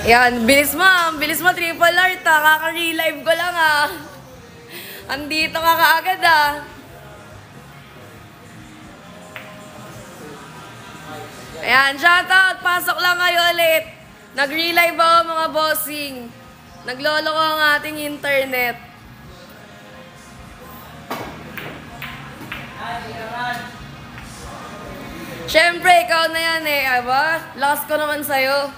Yan, bilis mo, triple art ha. Kaka-relive ko lang ha. Andito ka kaagad ha. Ayan, shoutout, pasok lang kayo ulit. Nag-relive ako mga bossing. Naglolo ko ang ating internet. Siyempre, ikaw na yan eh, aba? Lakas ko naman sa'yo.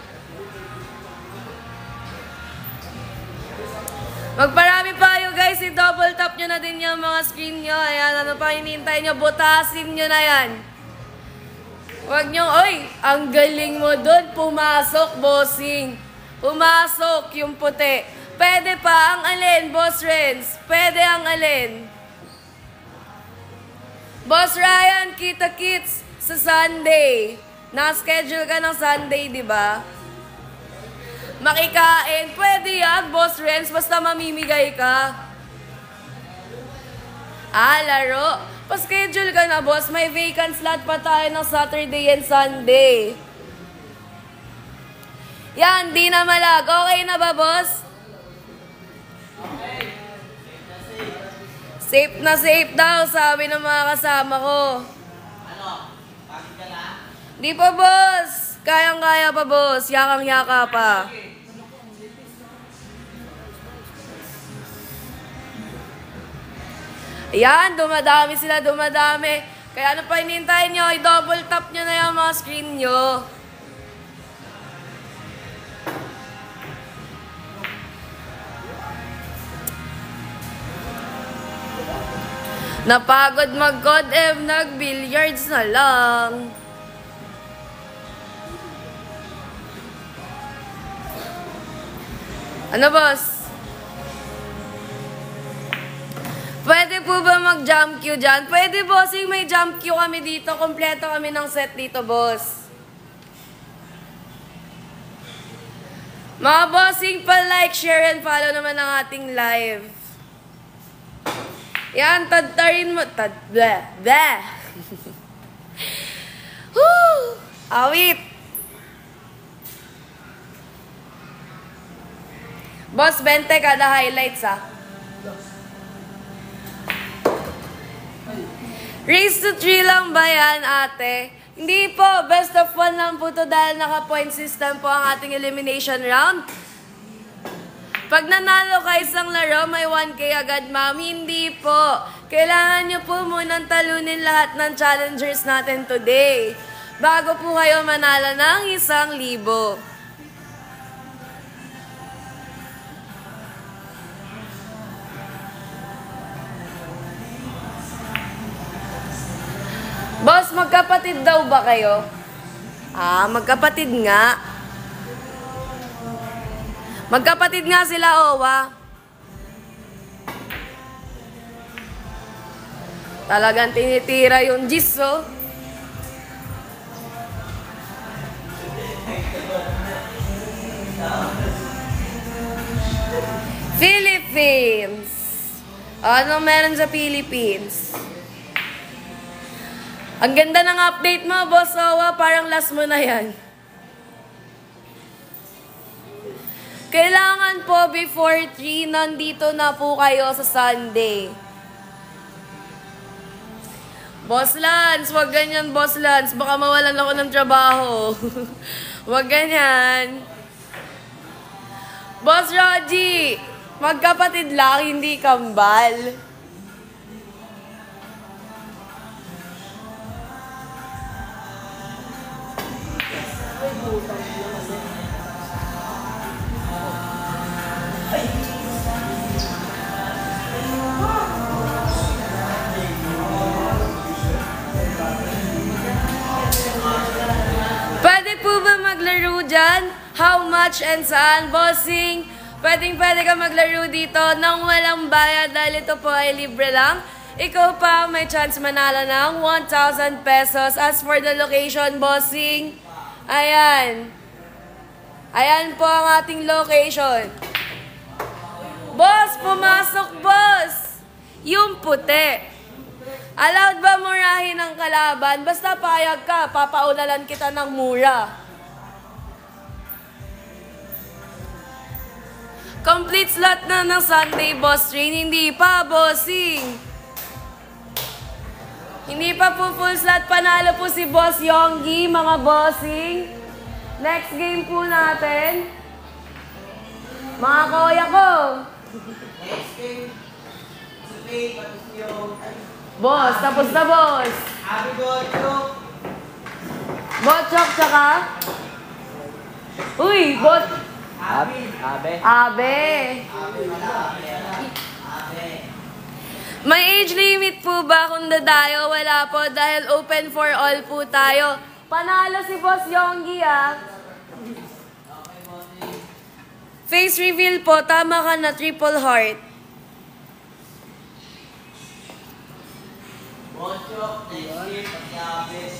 Magparami pa kayo guys, i-double tap nyo na din yung mga screen nyo. Ayan, ano pa hinihintay nyo, butasin nyo na yan. Huwag nyo, oy, ang galing mo dun, pumasok, bossing. Pumasok yung puti. Pwede pa ang alin, Boss Renz? Pwede ang alin? Boss Ryan, kita-kits sa Sunday. Na-schedule ka ng Sunday, di ba? Makikain. Pwede yan, Boss Renz, basta mamimigay ka. Laro. Pa-schedule ka na, boss. May vacant slot pa tayo ng Saturday and Sunday. Yan, di na malag. Okay na ba, boss? Okay. Safe na safe daw, sabi ng mga kasama ko. Ano? Bakit ka na? Di pa, boss. Kayang-kaya pa, boss. Yakang-yaka pa. Ayan, dumadami sila, dumadami. Kaya ano pa hinihintay nyo? I-double tap nyo na yung mga screen nyo. Napagod mag-God nag-billiards na lang. Ano, boss? Pwede po ba mag-jump queue dyan? Pwede, bossing. May jump queue kami dito. Kompleto kami ng set dito, boss. Mga bossing, pa-like, share, and follow naman ang ating live. Yan, tadtarin mo. Bleh. Bleh. Woo! Awit. Boss, 20 kada highlights, ah. Race to 3 lang ba yan, ate? Hindi po. Best of 1 lang po to dahil naka-point system po ang ating elimination round. Pag nanalo ka isang laro, may 1K agad, ma'am. Hindi po. Kailangan nyo po munang talunin lahat ng challengers natin today bago po kayo manalo ng 1,000. Boss, magkapatid daw ba kayo? Magkapatid nga. Magkapatid nga sila, Owa. Talagang tinitira yung gis, oh. Philippines. Anong meron sa Philippines? Ang ganda ng update mo, Boss Owa. Parang last mo na yan. Kailangan po before 3, nandito na po kayo sa Sunday. Boss Lance, wag ganyan, Boss Lance. Baka mawalan ako ng trabaho. Wag ganyan. Boss Rogie, magkapatid lang, hindi kambal. Pwede po ba maglaro dyan? How much and saan? Bossing, pwede ka maglaro dito nang walang bayad dahil ito po ay libre lang. Ikaw pa may chance manalo ng 1,000 pesos. As for the location, bossing, ayan. Ayan po ang ating location. Boss, pumasok, boss! Yung puti. Allowed ba murahin ang kalaban? Basta payag ka, papaulalan kita ng mura. Complete slot na ng Sunday Boss Train. Hindi pa, bossing. Hindi pa po full slot. Panalo po si Boss Yonggi, mga bossing. Next game po natin. Mga kuya ko. Next game. Sige, tapos yung... Boss, tapos na boss. Abi Gochok. Botchok, tsaka? Uy, bot... Abi. Abe. Abi wala. Abi. May age limit po ba kung dadayo? Wala po dahil open for all po tayo. Panalo si Boss Yonggi ah. Face reveal po, tama ka na, triple heart. Gochok, next game. Pagkabes.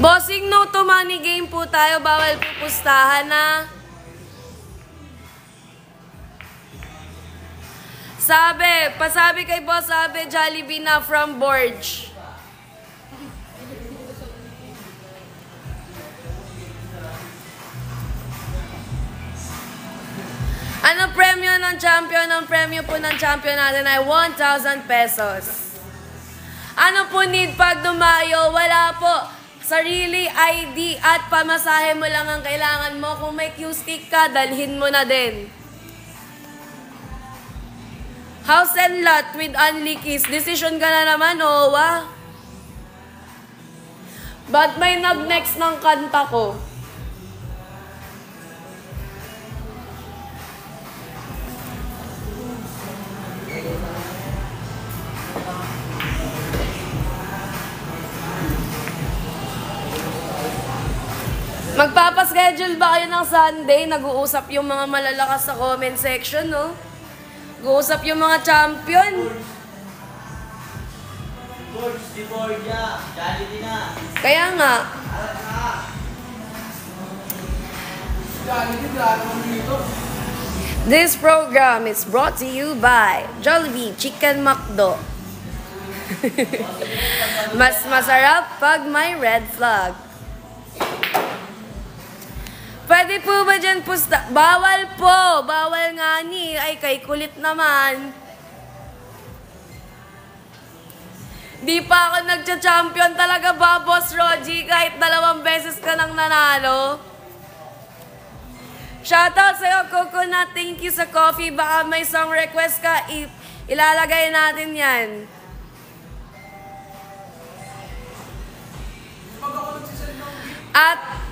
Bossing, no to money game po tayo. Bawal po pustahan na. Pasabi kay Boss Abe, Jollibee na from Borge. Ano premyo ng champion? Ang premyo po ng champion natin ay 1,000 pesos. Ano po need pag dumayo? Wala po. Sarili, ID at pamasahe mo lang ang kailangan mo. Kung may Q-stick ka, dalhin mo na din. House and lot with only keys. Decision ka na naman, Owa. Ba't may nag-next ng kanta ko? Magpapaschedule ba kayo ng Sunday? Nag-uusap yung mga malalakas sa comment section, no? Nag-uusap yung mga champion. Borge, di Borgia. Jollibee na. Kaya nga. This program is brought to you by Jollibee Chicken McDo. Mas masarap pag may red flag. Pwede po ba dyan pusta? Bawal po. Bawal nga ni. Ay, kay kulit naman. Di pa ako nagcha-champion talaga ba, Boss Roji? Kahit 2 beses ka nang nanalo. Shoutout sa'yo, Coconut. Thank you sa coffee. Baka may song request ka. Ilalagay natin yan. At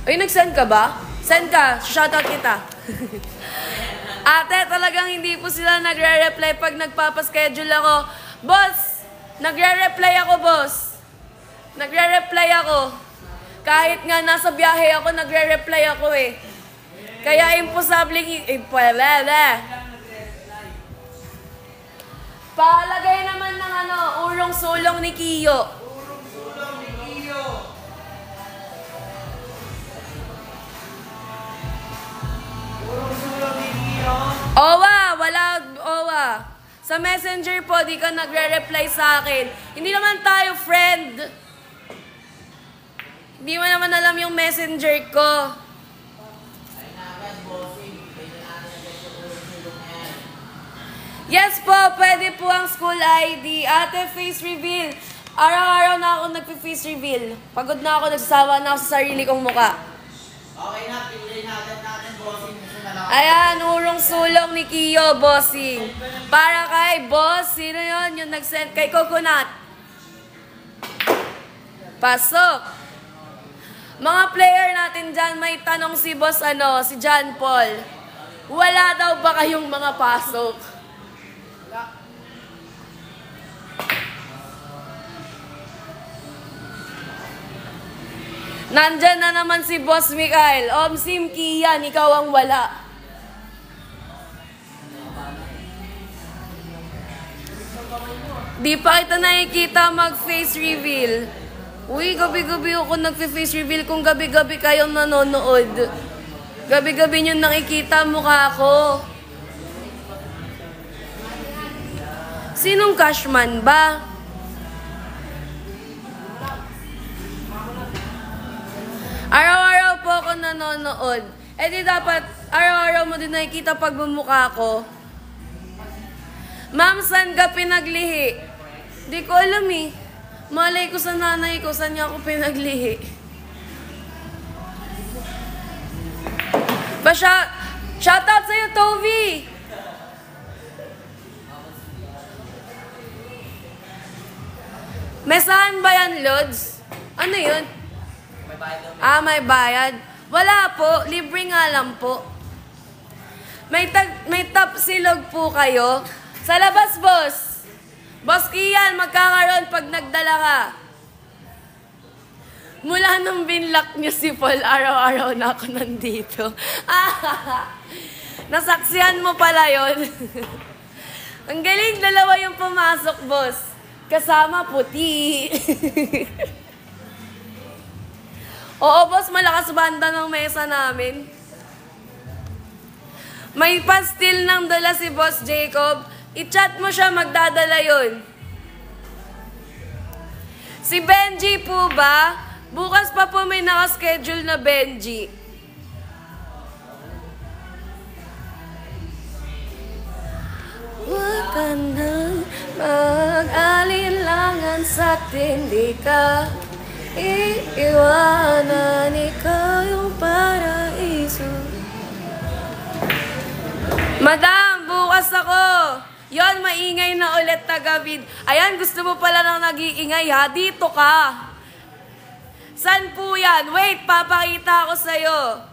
uy, nag-send ka ba? Send ka. Shoutout kita. Ate, talagang hindi po sila nagre-reply pag nagpapaschedule ako. Boss, nagre-reply ako, boss. Nagre-reply ako. Kahit nga nasa biyahe ako, nagre-reply ako eh. Kaya imposibleng palagay naman ng urong-sulong ni Kiyo. Owa, wala, Owa. Sa messenger po, di ka nagre-reply sa akin. Hindi naman tayo friend. Hindi mo naman alam yung messenger ko. Yes po, pwede po ang school ID. Ate, face reveal. Araw-araw na ako nagpi-face reveal. Pagod na ako, nagsasawa na ako sa sarili kong muka. Okay na, piliin natin, bossing. Ayan, urong-sulong ni Kiyo, bossing. Para kay boss, sino yun? Yung nag-send kay Coconut. Pasok. Mga player natin dyan, may tanong si boss, si John Paul. Wala daw ba kayong mga pasok? Nandyan na naman si Boss Mikael. Omsim Kian, ikaw ang wala. Di pa kita nakikita mag-face reveal. Uy, gabi-gabi ako nag-face reveal kung gabi-gabi kayong nanonood. Gabi-gabi nyo nakikita mukha ko. Sinong Cashman ba? Araw-araw ako nanonood. Eh di dapat araw-araw mo din nakikita pag bumukha ko. Ma'am, saan ka pinaglihi? Di ko alam eh. Malay ko sa nanay ko, saan niya ako pinaglihi. Shoutout sa'yo, Toby! Mesahan ba yan, Lods? Ano yun? May bayad daw. Ah, may bayad. Wala po, libre nga lang po. May top silog po kayo. Sa labas, boss. Boss Kian, magkakaroon pag nagdala ka. Mula nung binlock niyo si Paul, araw-araw na ako nandito. Nasaksihan mo pala yon. Ang galing, dalawa yung pumasok, boss. Kasama puti. Oo, boss, malakas banda ng mesa namin. May pastil ng dala si Boss Jacob. I-chat mo siya, magdadala yun. Si Benji po ba? Bukas pa po may nakaschedule na Benji. Huwag ka nang mag-alinlangan sa'tin, di ka iiwanan, ikaw yung paraiso. Madam, bukas ako. Yon, maingay na ulit tagabid. Ayan, gusto mo pala nang nag-iingay ha? Dito ka. San po yan? Wait, papakita ko sa'yo.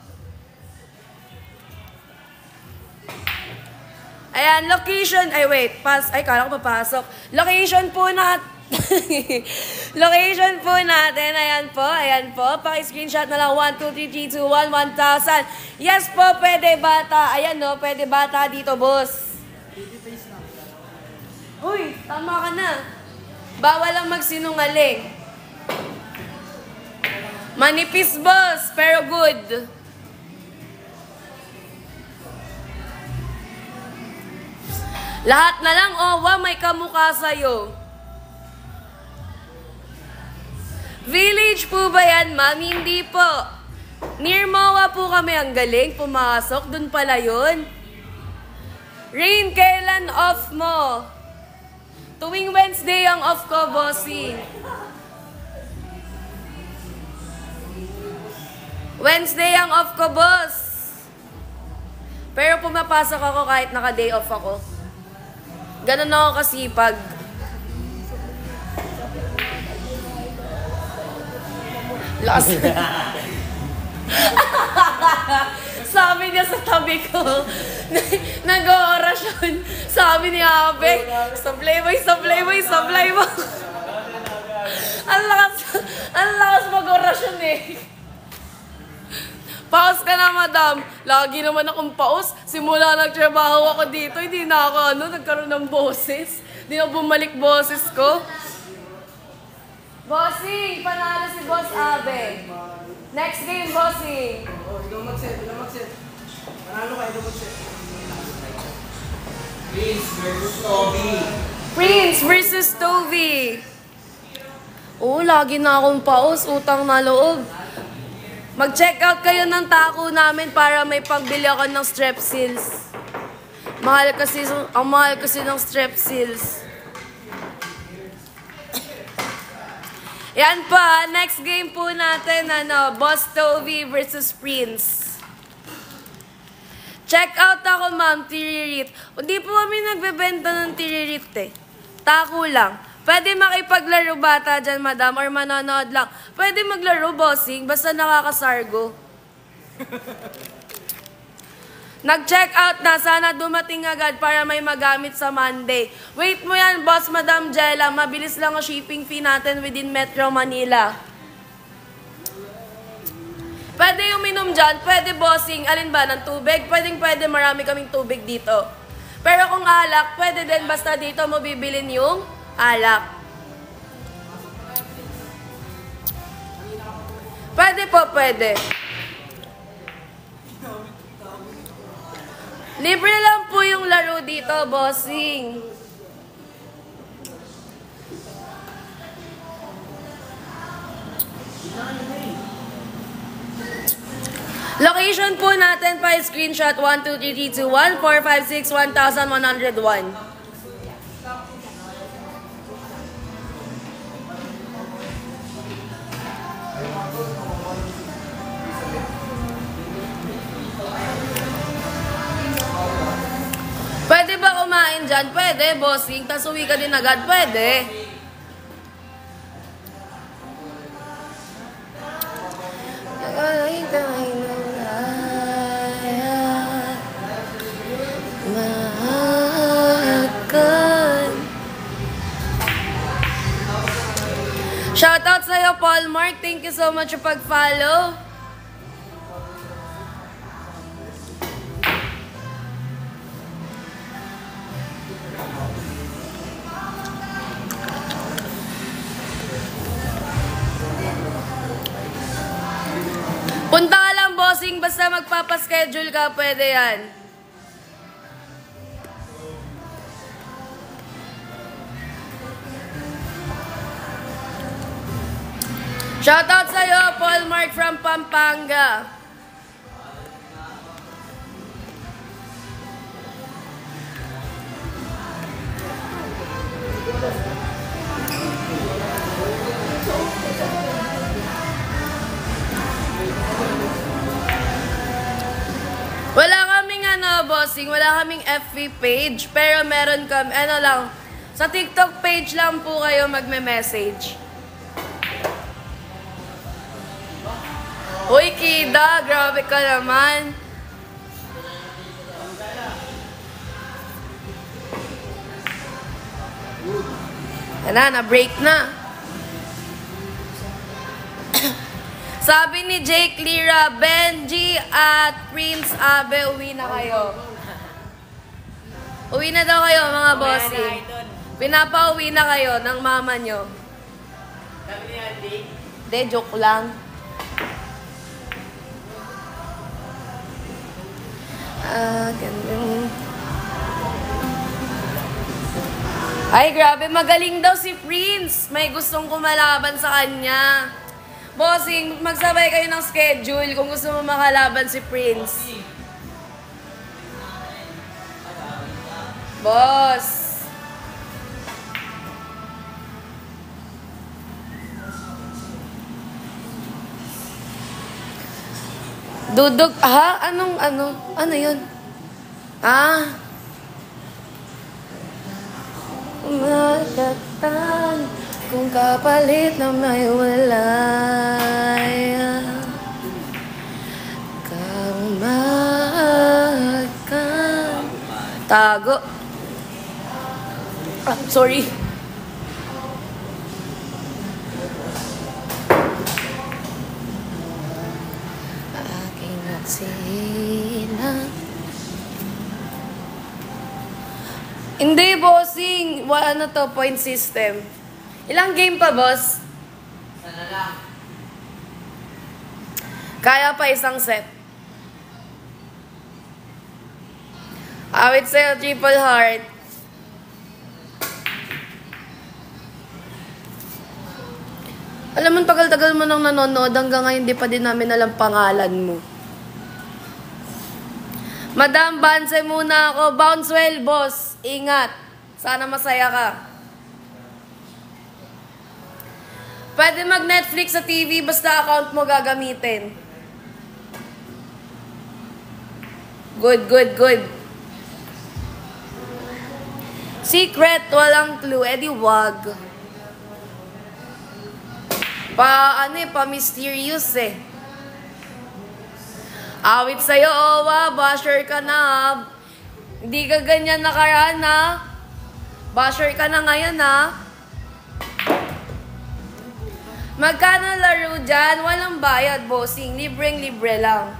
Ayan, location. Ay, wait. Ay, kala ko papasok. Location po Location po natin. Ayan po. Paki-screenshot na lang. 1, 2, 3, 3, 2, 1, 1,000. Yes po, pwede bata. Ayan no, pwede bata dito, boss. Uy, tama ka na. Bawal lang magsinungaling. Manipis, boss, pero good. Lahat na lang, Owa, may kamukha sa'yo. Village po ba yan, ma'am? Hindi po. Near Moa po kami. Ang galing, pumasok. Dun pala yun. Rain, kailan off mo? Tuwing Wednesday ang off ko, bossing. Wednesday ang off ko, boss. Pero pumapasok ako kahit naka-day off ako. Ganun ako kasipag. Last. Sabi niya sa tabi ko, nag-oorasyon. Sabi ni Abe, sablay mo. Ang lakas mag-orasyon eh. Paus ka na, madam. Lagi naman akong paus. Simula nagtrabaho ako dito, hindi na ako nagkaroon ng boses. Hindi na bumalik boses ko. Bossing, panalo si Boss Abe. Next game, bossing. Ikaw mag-set. Panalo ka, ikaw mag-set. Prince versus Toby. Lagi na akong paus, utang na loob. Mag-check out kayo ng tako namin para may pagbili ako ng Strepsils. Ang mahal kasi ng Strepsils. Yan pa, next game po natin, Boss Toby versus Prince. Check out ako, ma'am, tiririt. Hindi po kami nagbebenta ng tiririt eh. Tako lang. Pwede makipaglaro bata dyan, madam, or manonood lang. Pwede maglaro, bossing, basta nakakasargo. Nag-check out na, sana dumating agad para may magamit sa Monday. Wait mo yan, boss, madam Jella. Mabilis lang ang shipping fee natin within Metro Manila. Pwede yung minom dyan, pwede bossing. Alin ba, ng tubig? Pwede, marami kaming tubig dito. Pero kung alak, pwede din basta dito mo bibilin yung alak. Pwede po, pwede. Libre lang po yung laro dito, bossing. Location po natin pa screenshot 12331 456 1101. Pwede ba kumain dyan? Pwede, bossing. Tas uwi ka din agad. Pwede. Shoutout sa'yo, Paul Mark. Thank you so much sa pag-follow. Punta ka lang, bossing. Basta magpapaschedule ka, pwede yan. Shoutout sa'yo, Paul Mark from Pampanga. Wala kaming bossing, wala kaming FB page, pero meron kami, lang, sa TikTok page lang po kayo magme-message. Uy, Kida, grabe ka naman. Na-break na. Sabi ni Jake Lira, Benji at Prince Abe, uwi na kayo. Uwi na daw kayo, mga bossing. Pinapauwi na kayo ng mama nyo. Sabi ni Andy? Hindi, joke lang. Ganun. Ay, grabe, magaling daw si Prince. May gustong kumalaban sa kanya. Bossing, magsabay kayo ng schedule kung gusto mo makalaban si Prince. Boss. Dudog, ha? Ano yun? Umatatan kung kapalit na may walay. Kaumakan. Tago. Sorry. Sila. Hindi, bossing. Ano to? Point system. Ilang game pa, boss? Sana lang. Kaya pa isang set. Awit sa'yo, triple heart. Alam mo, tagal-tagal mo nang nanonood. Hanggang ngayon, di pa din namin alam pangalan mo. Madam, banse muna ako. Bounce well, boss. Ingat. Sana masaya ka. Pwede mag-Netflix sa TV basta account mo gagamitin. Good, good, good. Secret, walang clue. Eh di wag. Pa-mysterious eh. Awit sa'yo, Owa. Basher ka na. Hindi ka ganyan nakaraan, ha? Basher ka na ngayon, ha? Magkano laro dyan? Walang bayad, bossing. Libreng-libre lang.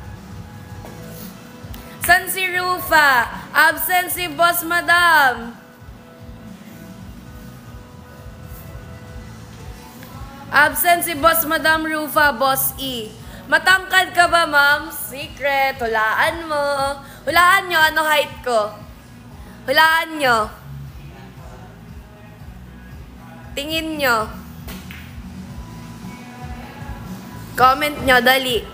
San si Rufa? Absent si Boss Madam. Absent si Boss Madam Rufa, Boss E. Matangkad ka ba, ma'am? Secret. Hulaan mo. Hulaan nyo, ano height ko? Hulaan nyo. Tingin nyo. Comment nyo, dali.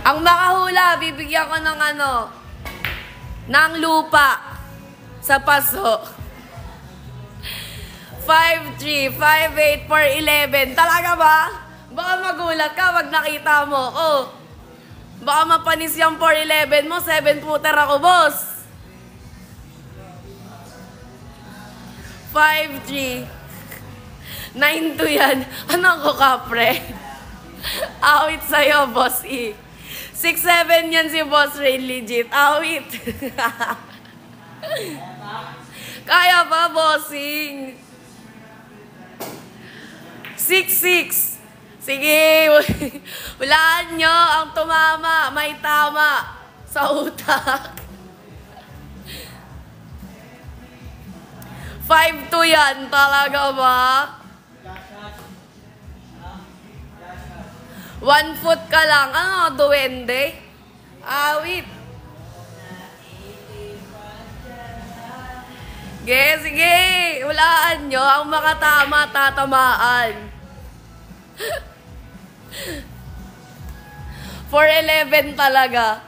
Ang makahula, bibigyan ko ng ng lupa sa paso. 5-3, 5-8, 4-11. Talaga ba? Baka magulat ka pag nakita mo. Oh, baka mapanis yung 4-11 mo. 7-footer ako, boss. 5-3. 9-2 yan. Ano ko, kapre? Awit sa'yo, boss E. 6-7 yan si Boss Rain, legit. Awit. Kaya ba, bossing? 6-6. Sige, hulaan nyo ang tumama. May tama sa utak. 5-2 yan. Talaga ba? 1 foot ka lang. Ano, duwende? Awit. Sige. Hulaan nyo. Ang makatama, tatamaan. 4-11 talaga.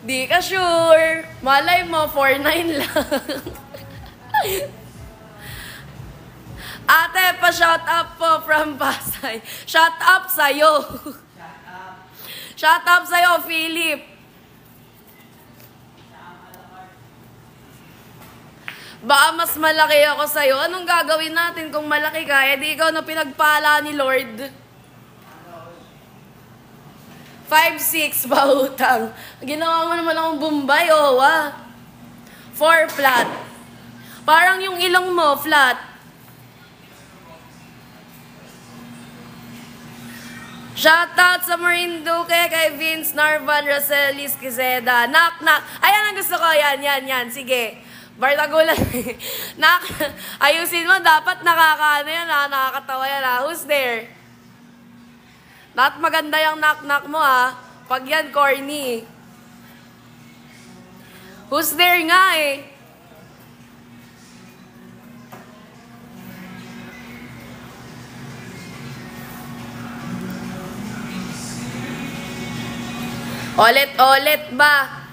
Di ka sure. Malay mo, 4-9 lang. Ate, pa-shout up po from Pasay. Shout up sa'yo. Shout up sa'yo, Philip. Baka mas malaki ako sa'yo. Anong gagawin natin kung malaki ka? Eh, di ikaw na pinagpala ni Lord. 5-6 ba utang? Ginawa mo naman akong Bombay, oh, 4 flat. Parang yung ilong mo, flat. Shoutout sa Marinduque, kay Vince, Narvan, Roselis, Quezeda. Knock. Ayan ang gusto ko. Yan. Sige. Bartagulan. Ayusin mo. Dapat nakakaano yan, nakakatawa yan, Who's there? Not maganda yung knock mo, Pag yan, corny. Who's there nga, eh? Olet ba?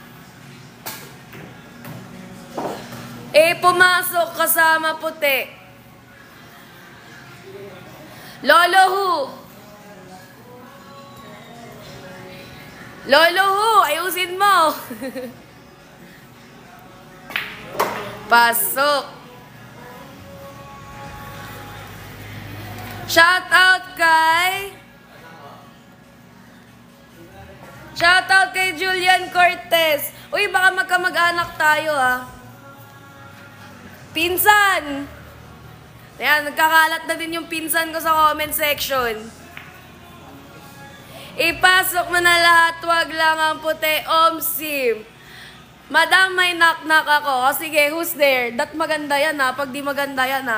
Eh, pumasok kasama puti. Lolo Hu, ayusin mo. Pasok. Shoutout kay Julian Cortez. Uy, baka magkamag-anak tayo, Pinsan! Ayan, nagkakalat na din yung pinsan ko sa comment section. Ipasok mo na lahat, wag lang ang puti, Omsim. Madam, may knock-knock ako. O sige, who's there? Dat maganda yan, Pag di maganda yan,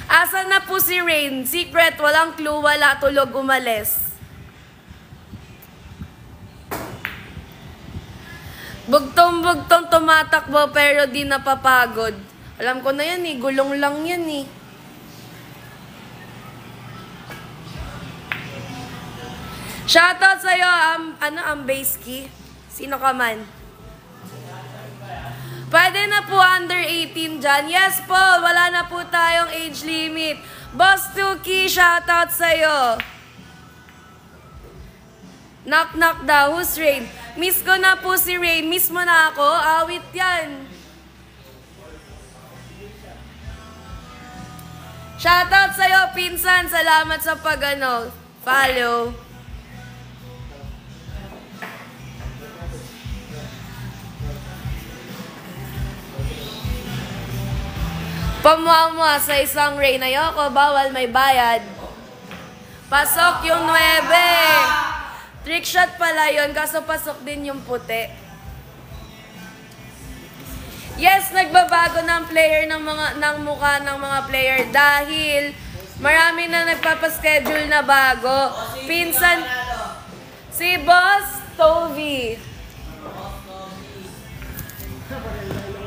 Asan na po si Rain? Secret, walang clue, wala, tulog, umalis. Bugtong-bugtong tumatakbo pero di napapagod. Alam ko na yan, gulong lang yan, Shoutout sa'yo, ang base key. Sino ka man? Pwede na po under 18 dyan. Yes po, wala na po tayong age limit. Boss Tuki, shoutout sa'yo. Knock daw. Who's Rain? Miss ko na po si Rain. Miss mo na ako. Awit yan. Shoutout sa'yo, pinsan. Salamat sa follow. Pamuha sa isang Rain. Ayoko, bawal, may bayad. Pasok yung 9. Trick shot pala yun, kaso pasok din yung puti. Yes, nagbabago ng player ng mukha ng mga player dahil marami na nagpapaschedule na bago. Pinsan, si Boss Tovi.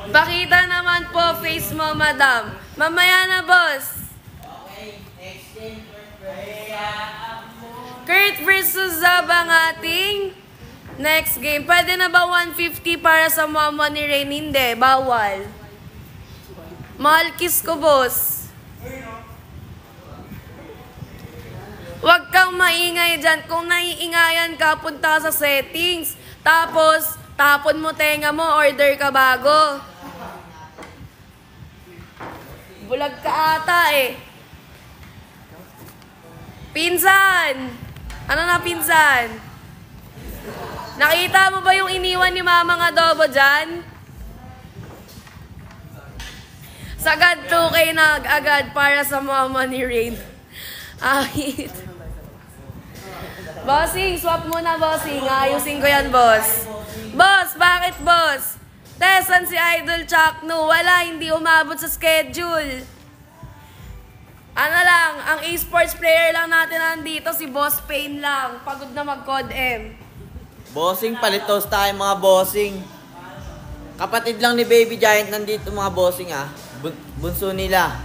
Pakita naman po face mo, madam. Mamaya na, boss. Okay, exchange first Kurt versus Zab ang ating next game. Pwede na ba 150 para sa mama ni Rain? Hindi, bawal. Mahal kiss ko, boss. Huwag kang maingay dyan. Kung naiingayan ka, punta ka sa settings. Tapos, tapon mo tenga mo, order ka bago. Bulag ka ata eh. Pinsan! Ano na, pinsan? Nakita mo ba yung iniwan ni Mamang Adobo dyan? Sagad 2K na agad para sa mama ni Rain. Ahit. Bossing, swap muna, bossing. Ayusin ko yan, boss. Boss, bakit, boss? Tesan si Idol Chakno. Wala, hindi umabot sa schedule. Ano lang, ang esports player lang natin nandito, si Boss Pain lang. Pagod na mag-code M. Bossing, palitos tayo mga bossing. Kapatid lang ni Baby Giant nandito mga bossing ah. Bunso nila.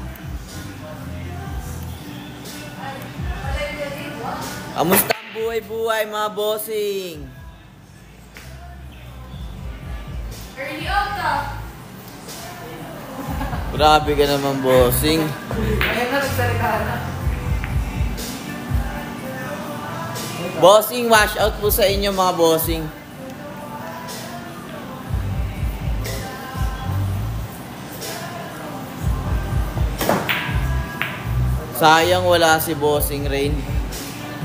Kamusta ang buhay-buhay mga bossing? Early out ka. Grabe ka naman bossing. Ayun na, nagsalita na. Bossing, wash out po sa inyo mga bossing. Sayang wala si Bossing Rain.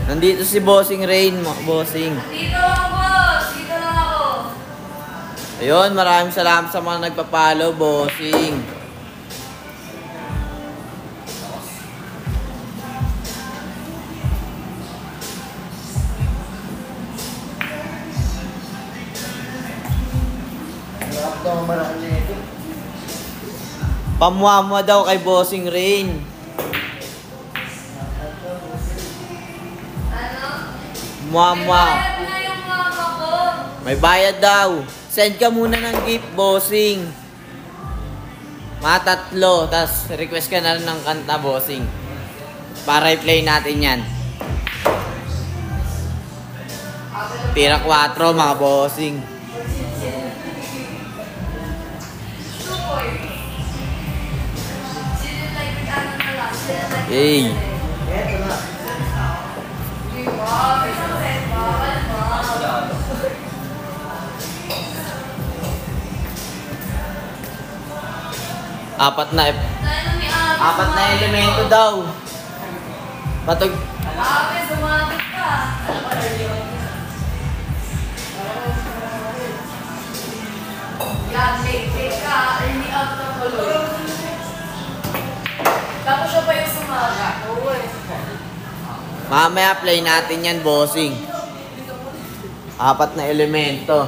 Nandito si Bossing Rain, mga bossing. Dito lang, boss. Dito lang ako. Ayun, maraming salamat sa mga nagpapalo, bossing. Pamuamwa daw kay Bossing Rain. Ano? Muamwa. May bayad na yung mama ko. May bayad daw. Send ka muna ng gift, bossing. Mga 3, tas request ka na rin ng kanta, bossing. Para i-play natin yan. Tira 4, mga bossing. Hey. Eto na. Apat na elemento daw. Patog. Ate, sumagot ka. Yan, late ka. Early out na tuloy. Tapos siya pa yung sumaga. Oo eh. Mamaya play natin yan, bossing. 4 na elemento.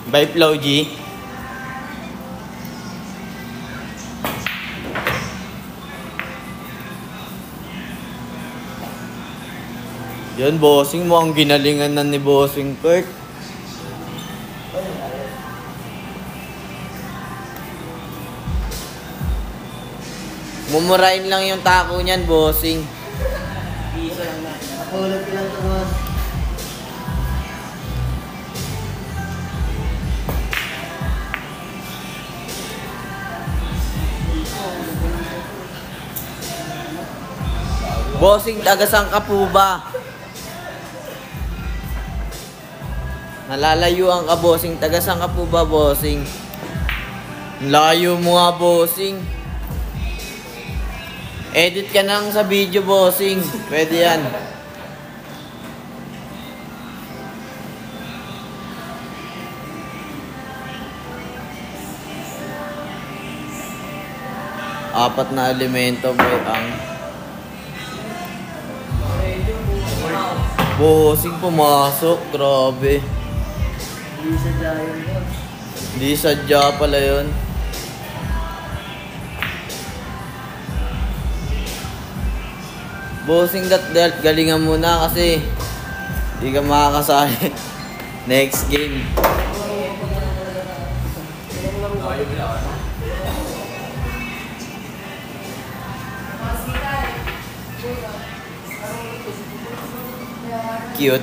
By Flow G. Yan, bossing mo. Ang ginalingan na ni Bossing Kurt. Mumurain lang yung tako niyan, bossing. Piso lang na. Napulog ko lang ito, boss. Bossing, tagasang ka po ba? Nalalayuan ka, bossing. Tagasang ka po ba, bossing? Layo mo nga, bossing. Edit ka nang sa video, bossing. Pwede yan. Apat na elemento, boy. Ang bossing pumasok. Grabe. Hindi sadya yun, boss. Hindi sadya pala yun. Bossing that galingan muna kasi hindi ka makakasali. Next game. Cute.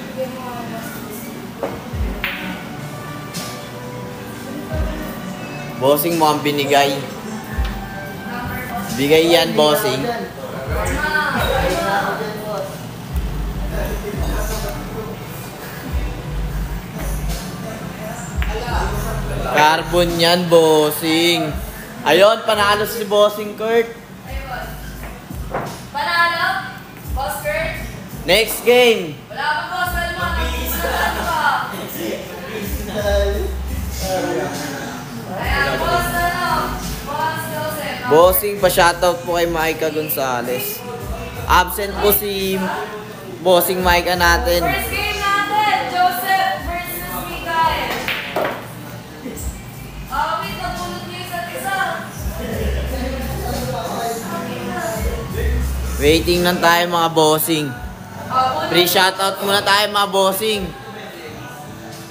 Bossing mo ang binigay. Bigay yan, bossing. Carbon yan, bossing. Ayun, panalo si bossing Kurt. Panalo? Boss Kurt? Next game. Wala pa boss, wala mo. Ano pa? Ayan, boss ano? Boss Joseph. Bossing, pa-shoutout po kay Micah Gonzalez. Absent po si bossing Micah natin. First game natin, Joseph versus Mikael. Wait, nabulot niyo isa't isa. Waiting lang tayo mga bossing. Bunot. Pre-shoutout muna tayo mga bossing.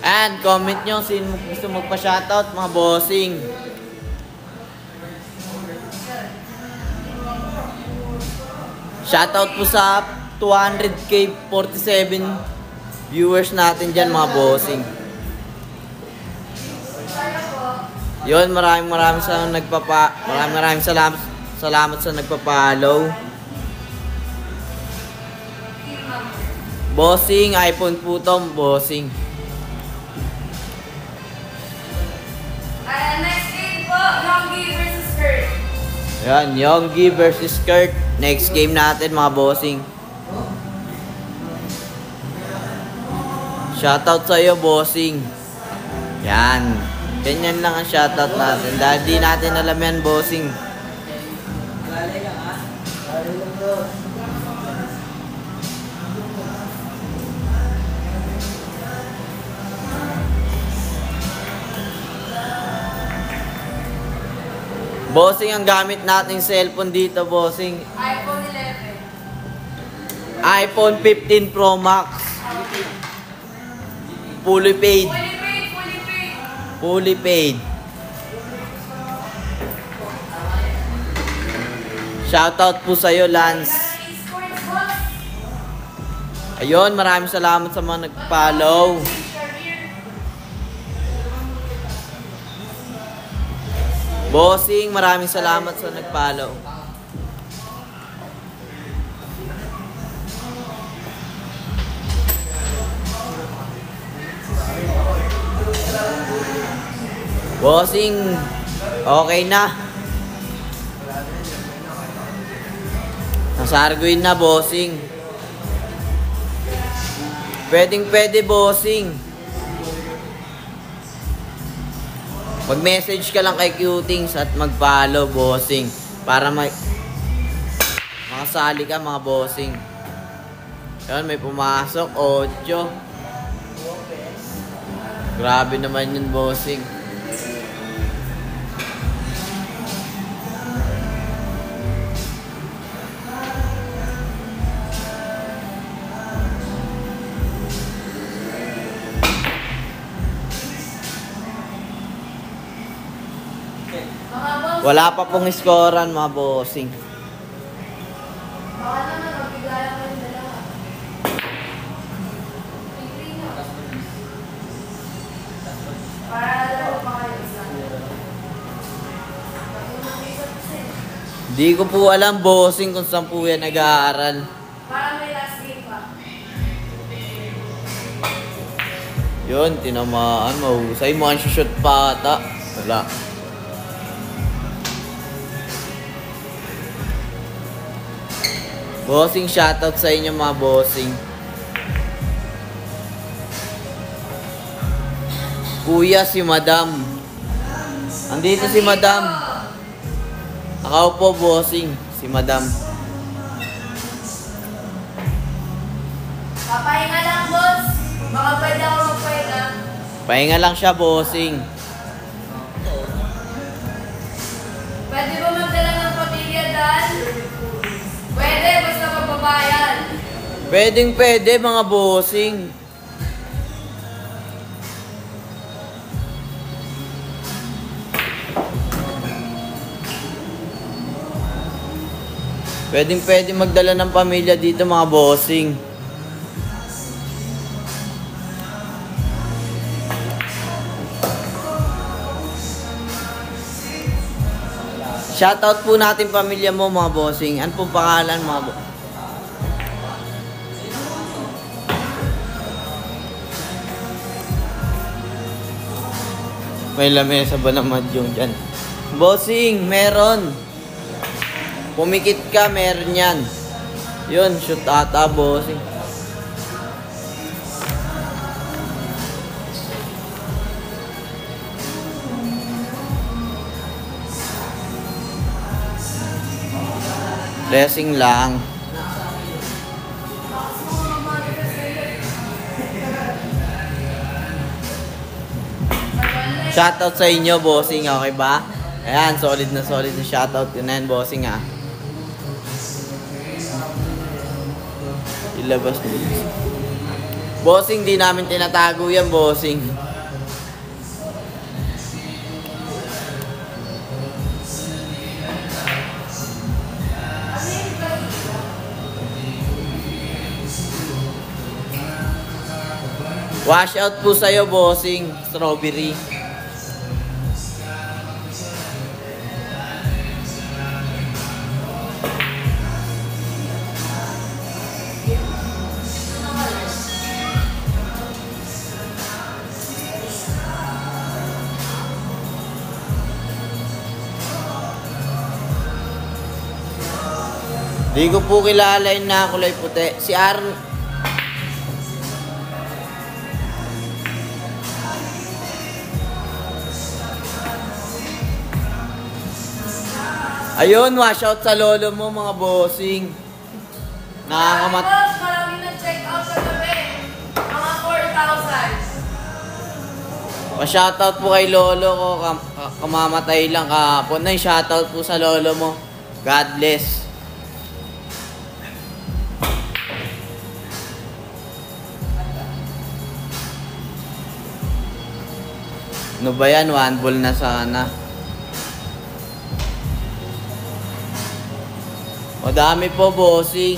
And comment nyo sino gusto magpa-shoutout mga bossing. Shoutout po sa 200k 47 viewers natin dyan mga bossing. Yun, maraming salamat sa nagpa-follow. Bossing, iPhone po to, bossing. Next game po, Yonggi versus Kurt. Yan, Yonggi versus Kurt. Next game natin mga bossing. Shoutout sa iyo, bossing. Yan. Ganyan lang ang shoutout natin. Dahil di natin alam yan, bossing. Bossing, ang gamit nating cellphone dito, bossing. iPhone 11. iPhone 15 Pro Max. Fully paid. Fully paid. Shoutout po sa'yo, Lance. Ayun, maraming salamat sa mga nag-follow. Bossing, maraming salamat sa nag-follow. Bossing, okay na. Nasarguin na, bossing. Pwede, bossing. Mag-message ka lang kay Cutings at mag-follow, bossing. Para makasali ka, mga bossing. Yan, may pumasok, 8. Grabe naman yun, bossing. Wala pa pong scorean, mga bossing. Baka naman, magbigayan ko yung dalawa. Para dalawa pa kayo isa. Di ko po alam, bossing, kung saan po yan nag-aaral. Para may last game pa. Yun, tinamaan. Mahusay mo ang shoot pa ata. Wala. Bossing, shoutout sa inyo mga bossing. Kuya, si Madam. Andito si Madam. Nakaupo, bossing. Si Madam. Papahinga lang, boss. Baka pwede ako magpahinga. Pahinga lang siya, bossing. Pwede ba magdala ng pamilya, Dan? Pwede, basta magbabayan. Pwede, mga bossing. Pwede magdala ng pamilya dito, mga bossing. Shoutout po natin pamilya mo mga bossing. Ano pong pangalan mga bossing? May lamesa ba naman yung dyan? Bossing, meron. Pumikit ka, meron yan. Yun, shoot ata, bossing. Dressing lang. Shoutout sa inyo, bossing, okay ba? Ayan, solid na shoutout yun na yan, bossing, ha. Ilabas mo. Bossing, di namin tinatago yan, bossing. Wash out po sa'yo, bossing. Strawberry. Di ko po kilala yung kulay puti. Si Aaron. Ayun, wash out sa lolo mo mga bossing. Nakakamat. Marami nag-check out sa gabi. Mga 4,000. Pa-shoutout po kay lolo ko. Kamamatay lang kahapon. Na shoutout po sa lolo mo. God bless. Ano ba yan? One ball na sana. O dami po, bossing.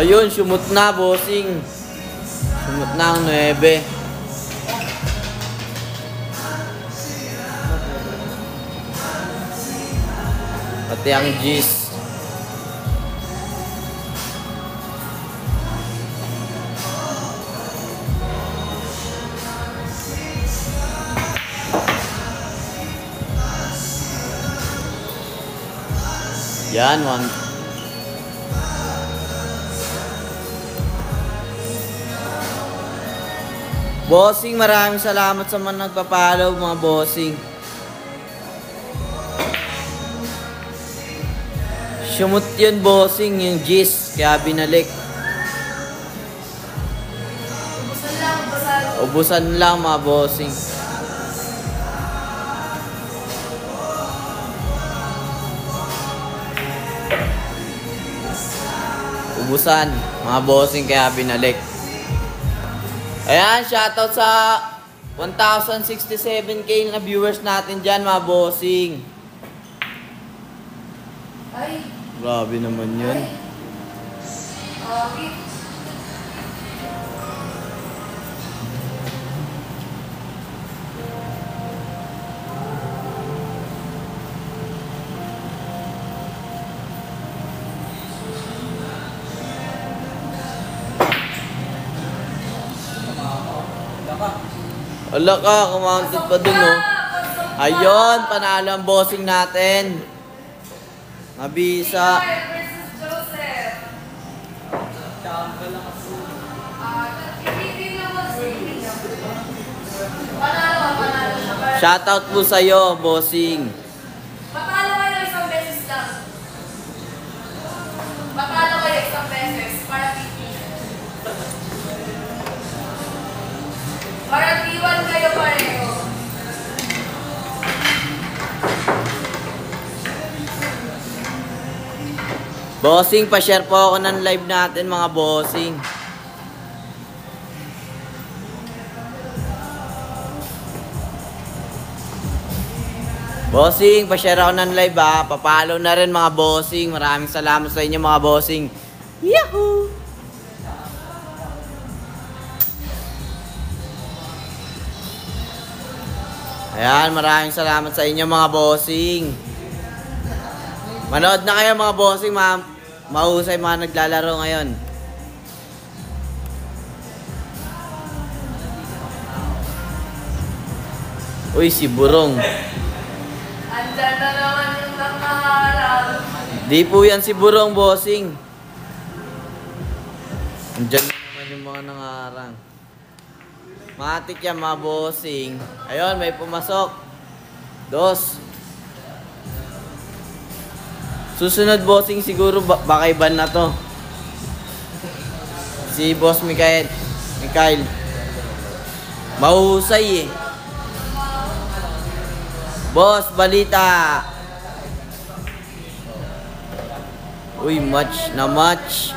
Ayun, sumut na, bossing. Sumut na ang 9. Pati ang G's. Yan, one. Bossing, maraming salamat sa mga nagpapalaw, mga bossing. Sumut yun, bossing, yung G's, kaya binalik. Ubusan lang, mga bossing. Ubusan, mga bossing, kaya binalik. Ayan, shoutout sa 1,067k na viewers natin dyan, mga bossing. Ay. Grabe naman yun. Okay. Ala ka, kumounted pa dun, oh. Ayun, panalo ang bossing natin. Mabisa. Versus Joseph. Panalo siya. Shoutout po sa'yo, bossing. Patalo kayo isang beses lang. Patalo kayo isang beses para 50. Para T1 kayo pareho. Bossing, pa-share po ako ng live natin, mga bossing. Bossing, pa-share ako ng live, ha. Papalo na rin, mga bossing. Maraming salamat sa inyo, mga bossing. Yahoo! Ayan, maraming salamat sa inyo mga bossing. Manood na kayo mga bossing, mahusay mga naglalaro ngayon. Uy, si Burong. Andyan na naman yung nakaharap. Di po yan si Burong, bossing. Andyan na naman yung mga nangarang. Matik yan mga bossing. Ayun, may pumasok. 2. Susunod bossing siguro baka iban na to. Si Boss Mikael. Mahusay eh. Boss, balita. Uy, match na match.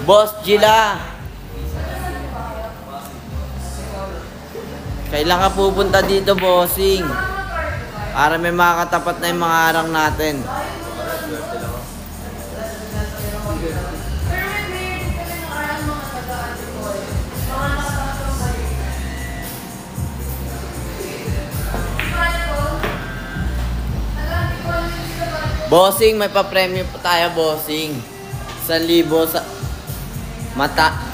Boss Gila. Kailan ka pupunta dito, bossing? Para may makakatapat na yung mga arang natin. Bossing, may pa-premium po tayo, bossing. 1,000 sa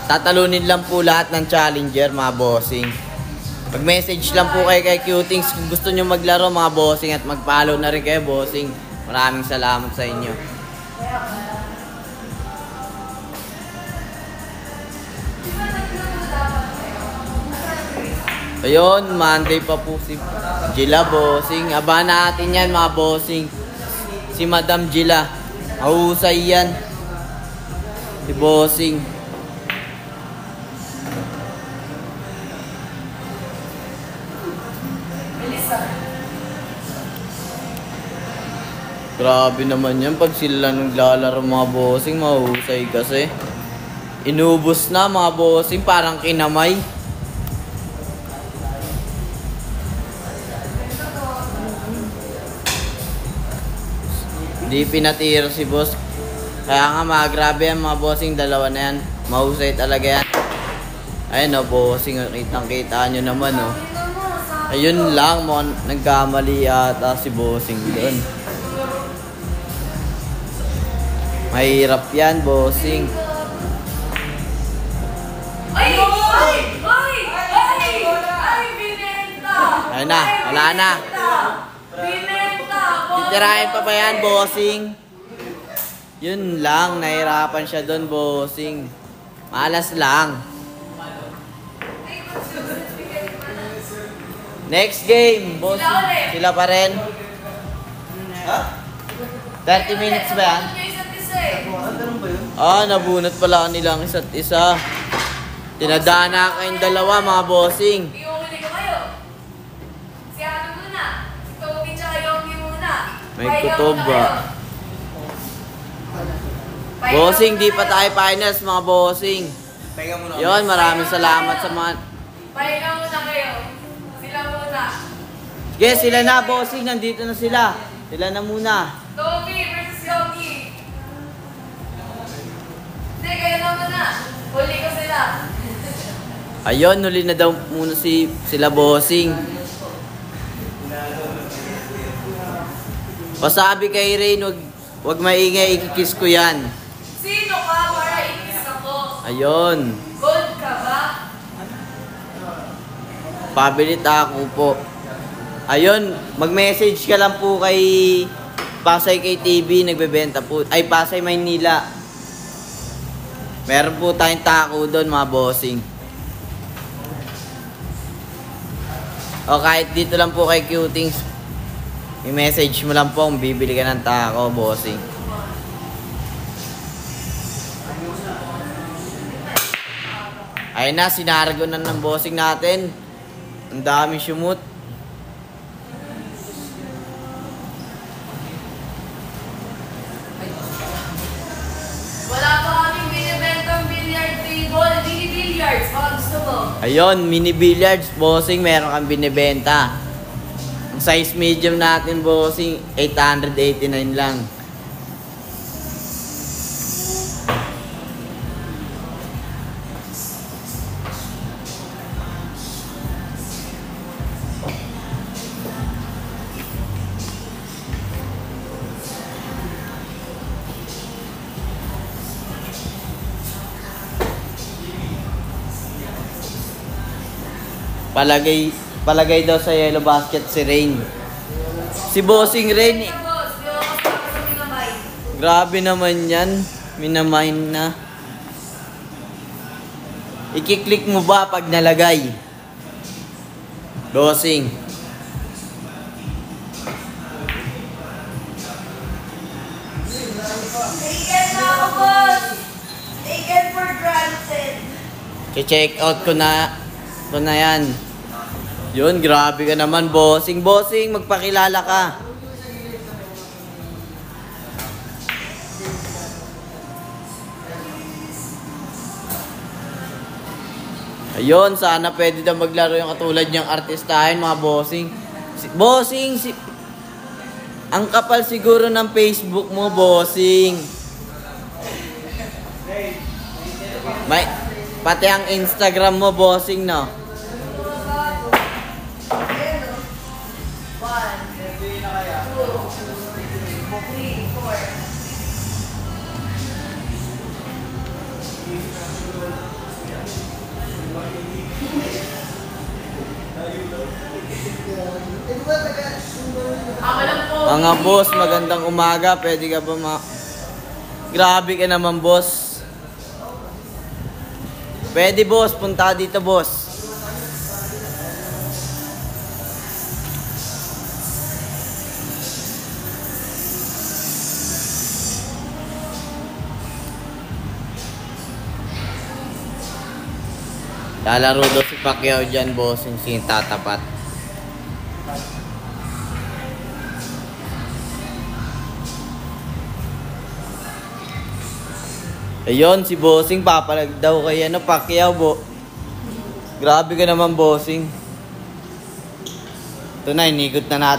tatalunin lang po lahat ng challenger, mga bossing. Mag-message lang po kayo kay Cutings kung gusto nyo maglaro, mga bossing, at mag-follow na rin kayo, bossing. Maraming salamat sa inyo. Ayun, Monday pa po si Gila, bossing. Abangan natin yan, mga bossing. Si Madam Gila. Mahusay yan. Si bossing. Grabe naman yan pag sila naglalaro, mga bossing. Mahusay kasi. Inubos na, mga bossing. Parang kinamay. Di pinatiro si boss. Kaya nga mga grabe yan, mga bossing. Dalawa na yan. Mahusay talaga yan. Ayun o, bossing. Kitang kita nyo naman o. Ayun lang, nagkamali ata si bossing doon. Mahirap yan, bossing. Ay! Ay! Ay! Ay! Ay! Binenta! Ayun na, wala na. Binenta! Titirahin pa ba yan, bossing? Yun lang, nahirapan siya doon, bossing. Malas lang. Next game, boss. Sila pa rin. 30 minutes ba yan? Ah, nabunot pala nila ang isa't isa. Tinadana kayong dalawa, mga bossing. Iuuli ko kayo. Si ano muna? Si Toby tsaka Yogi muna. May kutob ba? Bossing, di pa tayo finals, mga bossing. Yon, maraming salamat sa mga... Pahinga muna kayo. Sila muna. Yes, sila na, bossing. Nandito na sila. Sila na muna. Toby versus Yogi. Hindi, kayo na muna. Huli ko sila. Ayun, huli na daw muna sila, bossing. Pasabi kay Rain, wag maingay, ikikiss ko yan. Sino ka para ikis ako? Ayun. Gold ka ba? Pabilit ako po. Ayun, mag-message ka lang po kay Pasay KTV, nagbebenta po. Ay, Pasay Maynila. Meron po tayong tako doon, mga bossing. O kahit dito lang po kay Cutings, i-message mo lang po kung bibili ka ng tako, bossing. Ayun na, sinargo na ng bossing natin. Ang daming shumut. Wala pa kaming binibentang billiard table. Mini billiards. Baka gusto mo. Ayun, mini billiards, bossing, meron kang binibenta. Ang size medium natin, bossing, 889 lang. Palagay daw sa yellow basket si Rain. Si Bossing Rain. Boss, di ako kasama sa minamay. Grabe naman yan. Minamine na. I-click mo ba pag nalagay? Bossing. Taken na ako, boss. Taken for granted. Check out ko na. Ito na yan. Yun, grabe ka naman, Bossing. Bossing, magpakilala ka. Ayun, sana pwede na maglaro yung katulad niyang artistahin, mga Bossing. Bossing, ang kapal siguro ng Facebook mo, Bossing. Pati ang Instagram mo, Bossing, no? Mga boss, magandang umaga. Pwede ka ba Grabe ka naman, boss. Pwede, boss. Punta dito, boss. Lalaro daw si Pacquiao dyan, boss. Yung tatapat. Ayun, si Bossing, papalag daw kay Pacquiao, Grabe ka naman, Bossing. Ito na, inigot na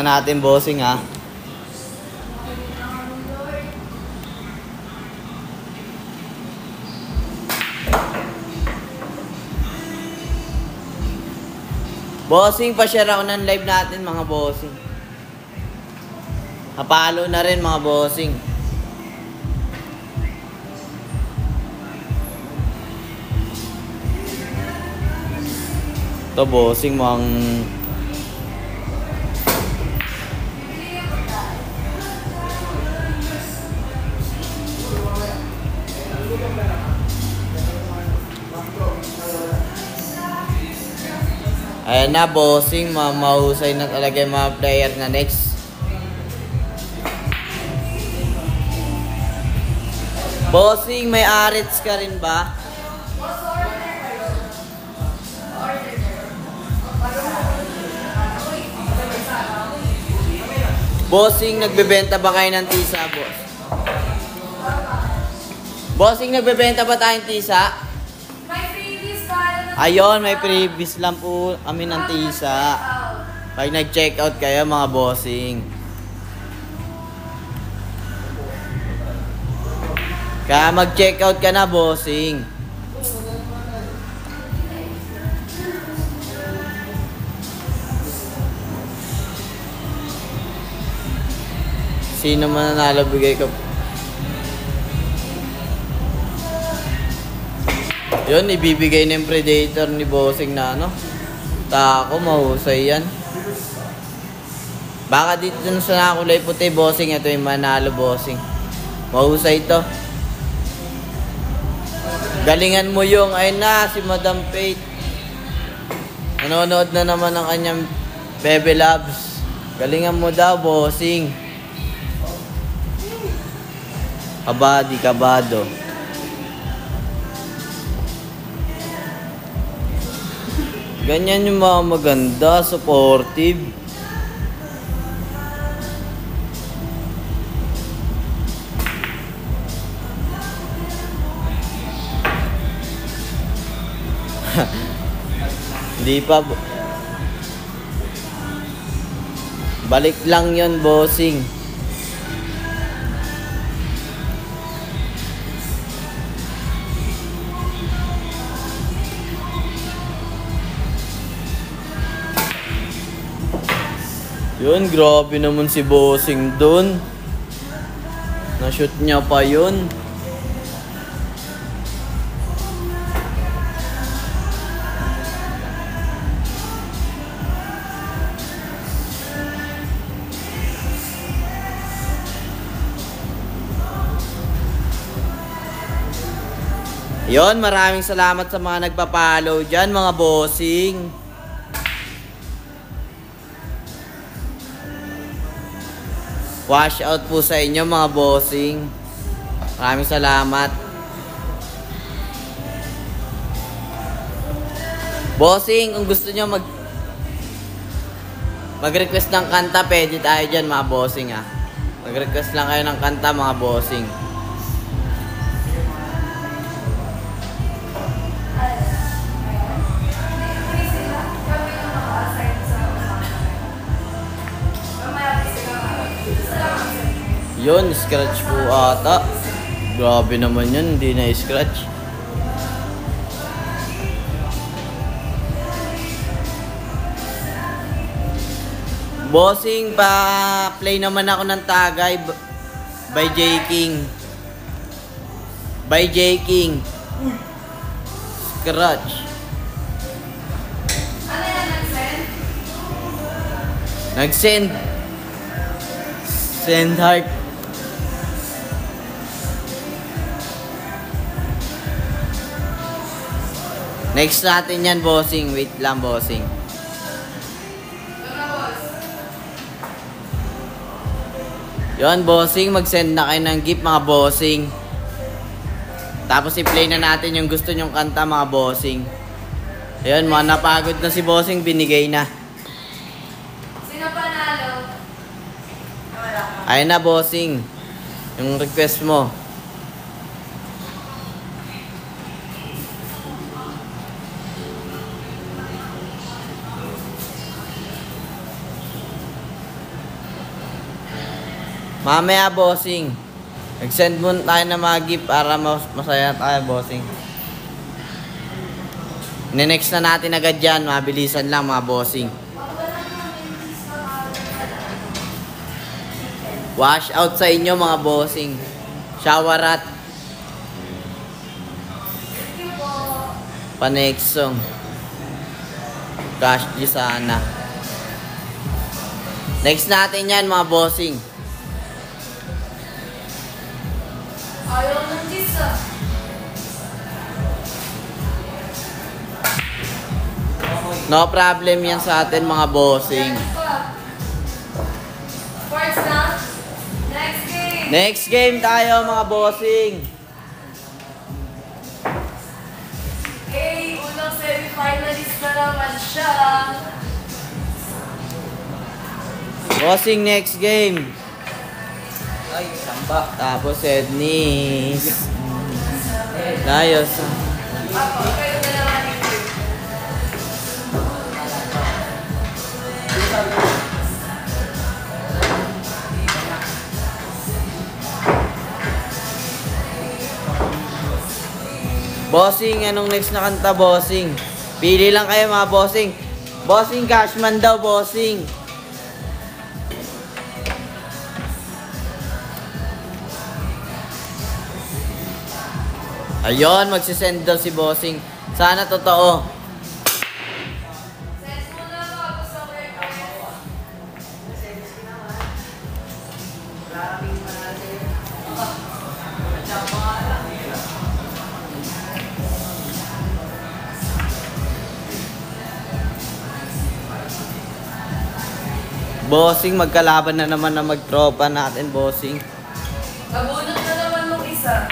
natin, Bossing, ha. Bossing, pa-share ako ng live natin, mga Bossing. Napalo na rin, mga Bossing. Ito, Bossing, mga... Ayan na, Bossing, mahusay na talaga yung mga player na next. Bossing, may arits ka rin ba? Bossing, nagbebenta ba kayo ng tisa, boss? Bossing, nagbebenta ba tayong tisa? May freebies tayo na. Ayun, may previous lang po kami ng tisa. Pag nag-check out kayo, mga Bossing. Kaya mag-check out ka na, Bossing. Sino man nanalo, bigay ko. Yun, ibibigay na yung Predator ni Bossing na ano. Tako, mahusay yan. Baka dito sa nakulay puti, Bossing. Ito yung manalo, Bossing. Mahusay ito. Galingan mo yung, ayun na, si Madam Faith. Nanonood na naman ng kanyang Bebe Loves. Galingan mo daw, Bossing. Kabado. Ganyan yung mga maganda, supportive. Hindi pa. Balik lang yon, Bossing. Yun, grabe naman si Bossing dun. Na-shoot niya pa yun. Yon, maraming salamat sa mga nagpa-follow dyan, mga bossing. Wash out po sa inyo, mga bossing. Maraming salamat. Bossing, kung gusto nyo mag-request ng kanta, pwede tayo dyan, mga bossing, ha. Mag-request lang kayo ng kanta, mga bossing. Yun, scratch po ata. Grabe naman yun, hindi na scratch. Bossing, pa-play naman ako ng Tagay by J. King. By J. King. Scratch. Ano yan, nag-send? Nag-send. Send heart. Next natin yan, bossing. Wait lang, bossing. Yon, bossing. Mag-send na kayo ng gift, mga bossing. Tapos i-play na natin yung gusto nyong kanta, mga bossing. Ayun, mga napagod na si bossing. Binigay na. Sino panalo? Ayun na, bossing. Yung request mo. Mamaya, bossing. Nag-send mo tayo ng mga gift para masaya tayo, bossing. Next na natin agad dyan. Mabilisan lang, mga bossing. Wash out sa inyo, mga bossing. Showerat. Panexong. Cash G sana. Next natin yan, mga bossing. Ayaw ng gisa. No problem yan sa atin, mga bossing. Sports na. Next game. Next game tayo, mga bossing. Okay, unang semi-finalist na naman siya. Bossing, next game. Ay, samba. Tapos Ednis. Layos. Ako, kayo na naman yung game. Bossing, anong next na kanta, bossing? Pili lang kayo, mga bossing. Bossing, Cashman daw, bossing. Ayun, magsisend daw si bossing. Sana totoo. Set muna ako sa request. Bossing, magkalaban na naman na magtropa natin, bossing. Nabunot na naman nung isa.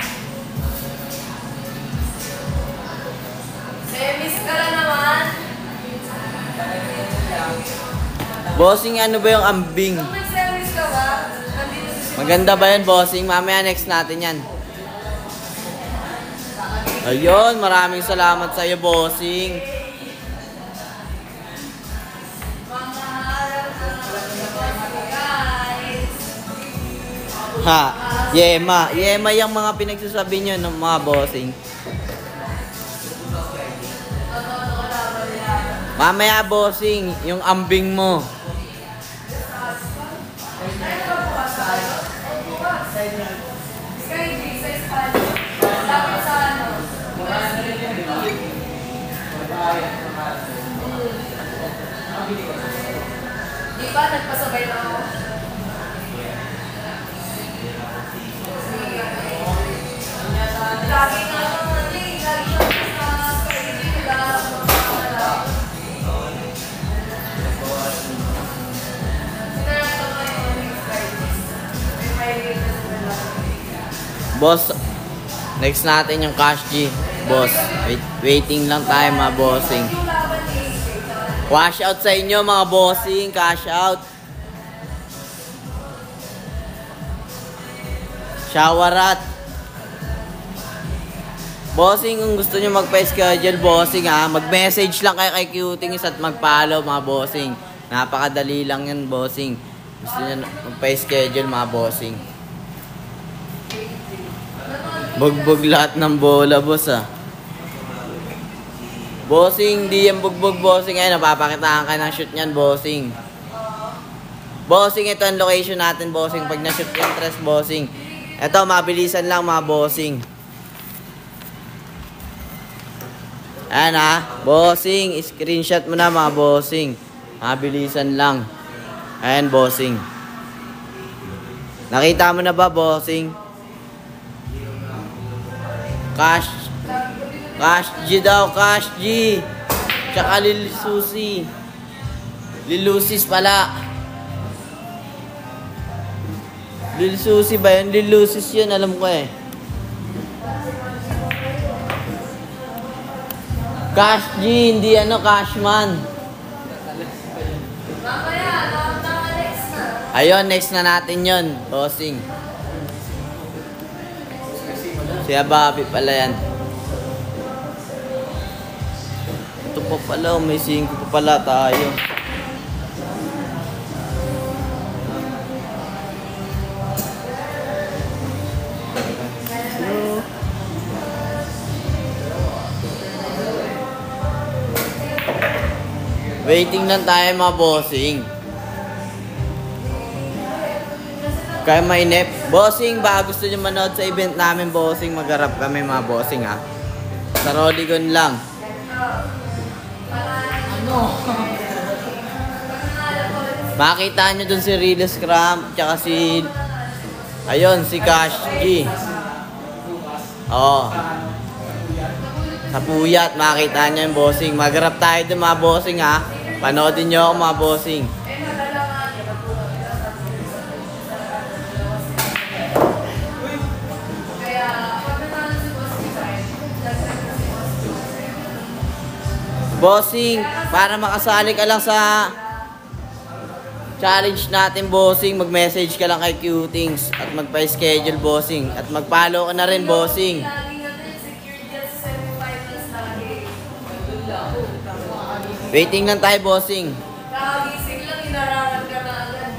Semis ka na naman. Bossing, ano ba yung ambing? Kung nag-semis ka ba? Nandito si Maganda ba yan, bossing? Mamaya next natin yan. Ayun, maraming salamat sa iyo, bossing. guys. Ha, Yema. Yema yung mga pinagsasabi nyo ng mga bossing. Mamaya, bossing, yung ambing mo. Sky G, sa Espanya. Lapit sa ano? Di ba nagpasabay na ako? Lagi nga naman eh. Boss, next natin yung Cash G. Boss, waiting lang tayo mga bossing. Wash out sa inyo mga bossing, cash out. Showerat. Bossing, kung gusto nyo magpa-schedule, bossing ha, mag-message lang kayo kay Cutings at mag-follow mga bossing. Napakadali lang yan, bossing. Gusto nyo magpa-schedule mga bossing. Bugbog lahat ng bola, boss ha. Bossing, di yan bugbog, bossing. Ay, napapakitaan ka ng shoot nyan, bossing. Bossing, ito ang location natin, bossing. Pag na-shoot interest, bossing. Ito, mabilisan lang mga bossing. Ayan ha, bossing, screenshot mo na mga bossing. Mabilisan lang. Ayan, bossing. Nakita mo na ba, bossing? Cash G daw, Cash G. Tsaka Lil Susi. Lilusis pala. Lil Susi ba yun? Lilusis yun, alam ko eh. Cash G, hindi ano, Cashman. Ayun, next na natin yun, bossing. Siya Bobby pala yan. Ito pa pala, may 5 pa pala tayo. Waiting lang tayo mga bossing. Kaya mainip. Bossing, baka gusto nyo manood sa event namin, bossing, magharap kami mga bossing ha. Sa Rodigon lang. Makita nyo dun si Real Scrum, tsaka si... Ayun, si Cash G. Oo. Sa Puyat, makita nyo yung bossing. Magharap tayo dun mga bossing ha. Panoodin nyo ako mga bossing. Bossing, para makasali ka lang sa challenge natin, bossing, mag-message ka lang kay Cutings at magpa-schedule, bossing. At mag-follow ka na rin, bossing. Waiting lang tayo, bossing. Kagising lang, inararan ka na agad.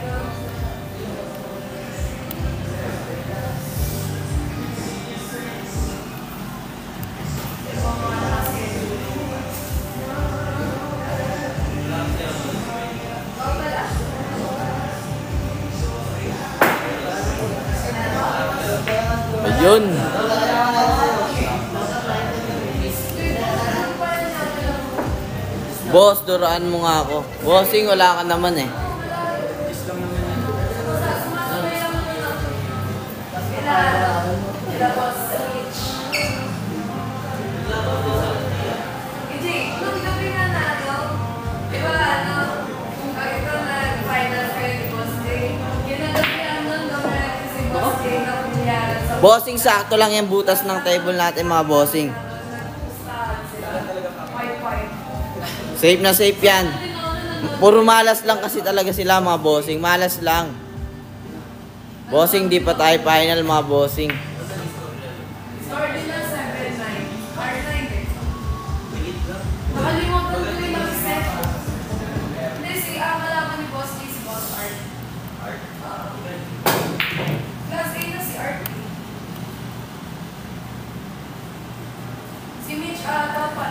Ayun. Boss, duraan mo nga ako. Bossing, wala ka naman eh. Bossing, sakto lang yung butas ng table natin mga bossing. Safe na safe yan. Puro malas lang kasi talaga sila mga bossing. Malas lang. Bossing, di pa tayo final mga bossing.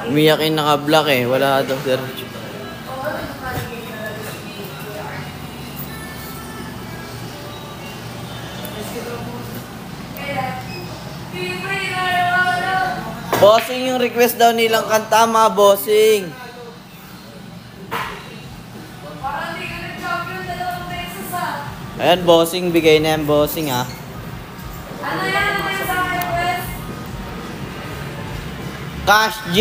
Umiyakin naka-block eh. Wala daw sir. Bossing, yung request daw nilang kanta mga bossing. Ayan, bossing. Bigay na yan, bossing ha. Ano yan? Ano yan sa request? Cash G.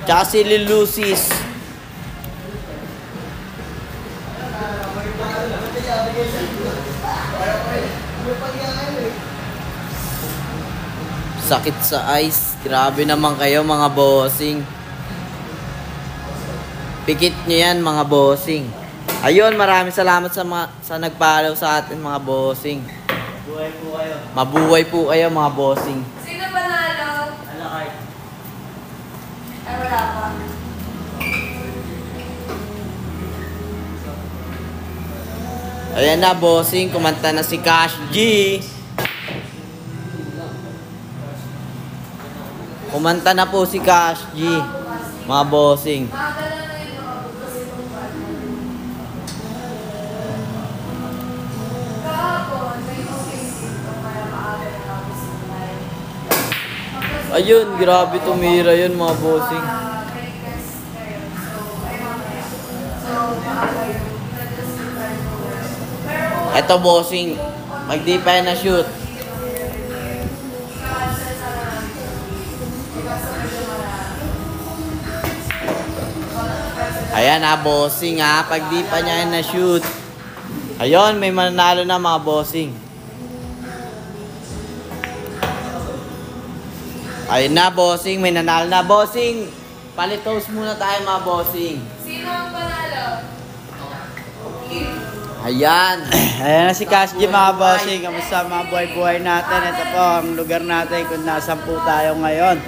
Tsaka si Lilusis. Sakit sa eyes. Grabe naman kayo mga bossing. Pikit nyo yan mga bossing. Ayun, maraming salamat sa nag-follow sa atin mga bossing. Buhay po kayo. Mabuhay po kayo mga bossing. Sino panalo? Alakay. Ay, wala pa. Ayan na bossing, kumanta na si Cash G. Kumanta na po si Cash G. Mga bossing. Makagala na yun mga bukas itong kahapon, may okay dito kaya maaga na tapos ng live. Ayun, grabe tumira yun mga bossing. Eto bossing, magdi pa yan na shoot. Ayan ha bossing ha, pag di pa niya yan na shoot. Ayun, may mananalo na mga bossing. Ayun na bossing, may nanalo na bossing. Palitos muna tayo mga bossing. Sino ang panalo? Ayan. Ayan na si Cash G mga bossing. Kamusta mga buhay-buhay natin? Ito po ang lugar natin kung nasan po tayo ngayon.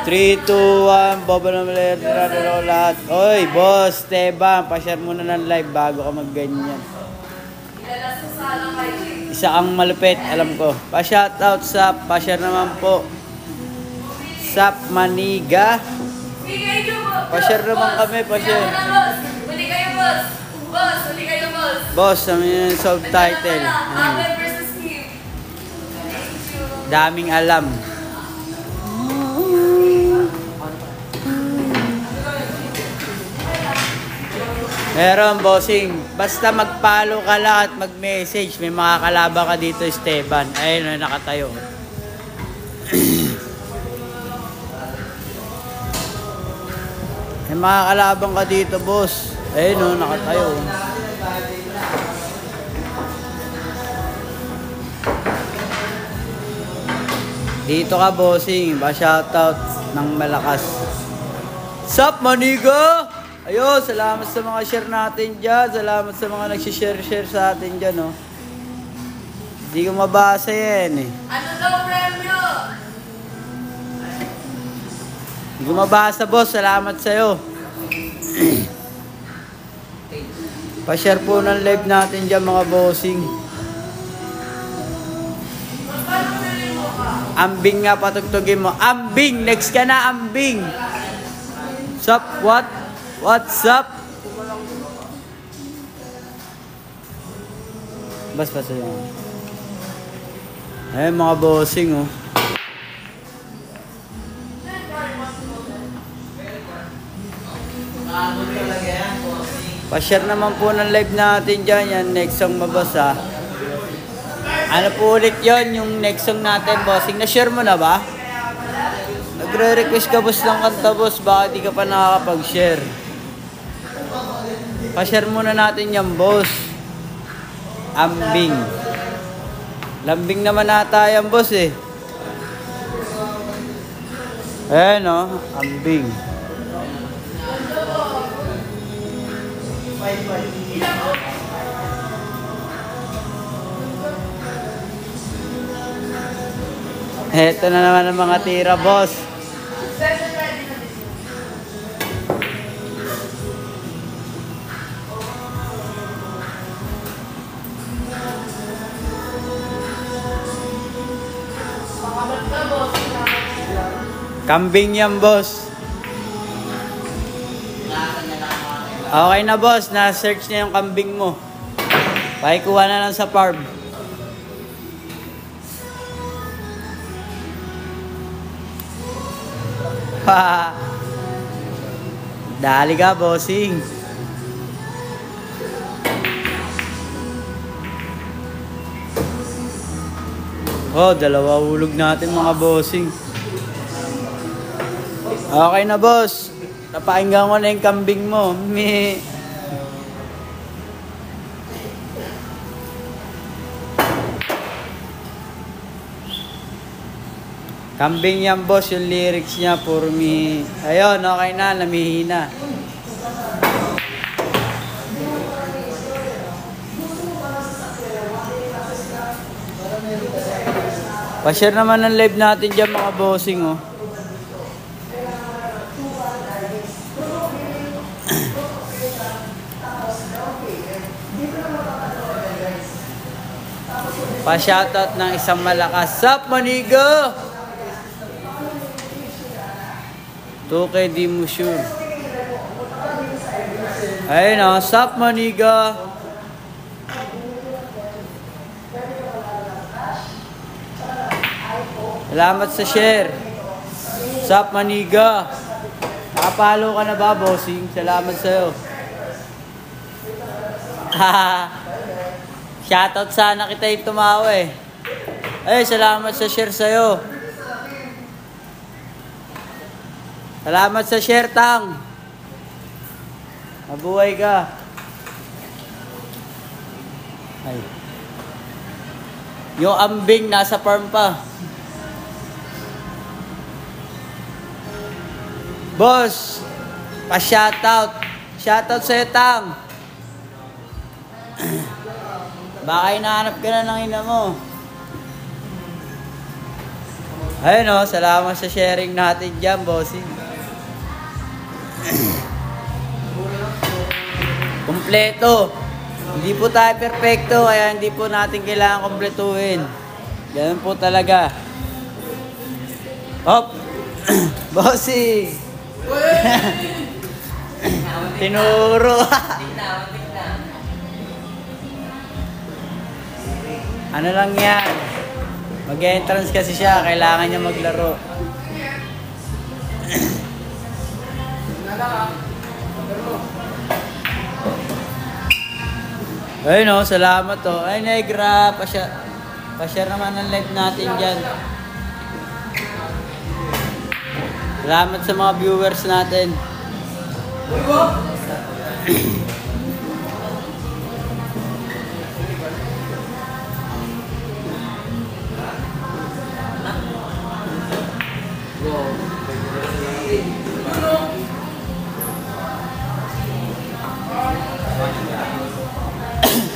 3, 2, 1, bobo na malit, lahat. Oy, boss, Esteban, pa-share muna ng live bago ka mag-ganyan. Isa ang malupit, alam ko. Pa-shoutout sa, pa-share naman po. Sap Maniga. Pa-share naman kami, pa-share. Huli kayo, boss. Boss, huli kayo, boss. Boss, namin yung subtitle. Abe versus Kim. Daming alam. Meron bossing, basta mag-follow ka lang at mag-message, may mga kalaba ka dito Esteban. Ayun, nakatayo. May mga kalabang ka dito boss. Ayun, nakatayo. Dito ka bossing, ba-shoutout ng malakas. Sup maniga? Ayun, salamat sa mga share natin dyan. Salamat sa mga nagsishare-share sa atin dyan, oh. Hindi ko mabasa yan, eh. Ano daw premyo? Hindi ko mabasa, boss. Salamat sa'yo. Pa-share po ng live natin dyan, mga bossing. Ambing nga, patugtugin mo. Ambing! Next ka na, ambing! Sup? What? What's up? Bas sa'yo. Ayun mga bossing, oh. Pa-share naman po ng live natin dyan. Yan, next song mabasa. Ano po ulit yon yung next song natin, bossing? Na-share mo na ba? Nagre-request ka, boss, ng kanta, boss. Baka di ka pa nakakapag-share. Pa-share muna natin yan, boss. Ambing. Lambing naman nata yan, boss, eh. Ayan, oh. Ambing. Eto na naman ang mga tira, boss. Kambing yan, boss. Okay na, boss. Na-search na yung kambing mo. Pakikuha na lang sa farm. Dali ka, bossing. Oh, dalawa hulog natin, mga bossing. Okay na, boss. Napakinggan ko na yung kambing mo. Me. Kambing yan, boss, yung lyrics niya, puro mi... Ayun, okay na, namihina. Pa-share naman ng live natin dyan, mga bossing, oh. Pa-shoutout ng isang malakas. Sup, maniga! 2K di mo sure. Ayun o, sup, maniga! Salamat sa share. Sup, maniga! Nakapalo ka na ba, bossing? Salamat sa'yo. Shoutout sana kita yung tumawa eh. Ay, salamat sa share sa'yo. Salamat sa share, Tang. Mabuhay ka. Ay. Yung ambing nasa farm pa. Boss, pa-shoutout. Shoutout sa'yo, Tang. Baka hinahanap ka na ng ina mo. Ayun o, salamat sa sharing natin dyan, bossing. Kompleto. Hindi po tayo perfecto, kaya hindi po natin kailangan kompletuhin. Ganun po talaga. Hop! Bossing! Tinuro! Ano lang yan? Mag-entrance kasi siya, kailangan niya maglaro. Ayun o, salamat o. Ay, Negra, pa-share naman ang live natin dyan. Salamat sa mga viewers natin.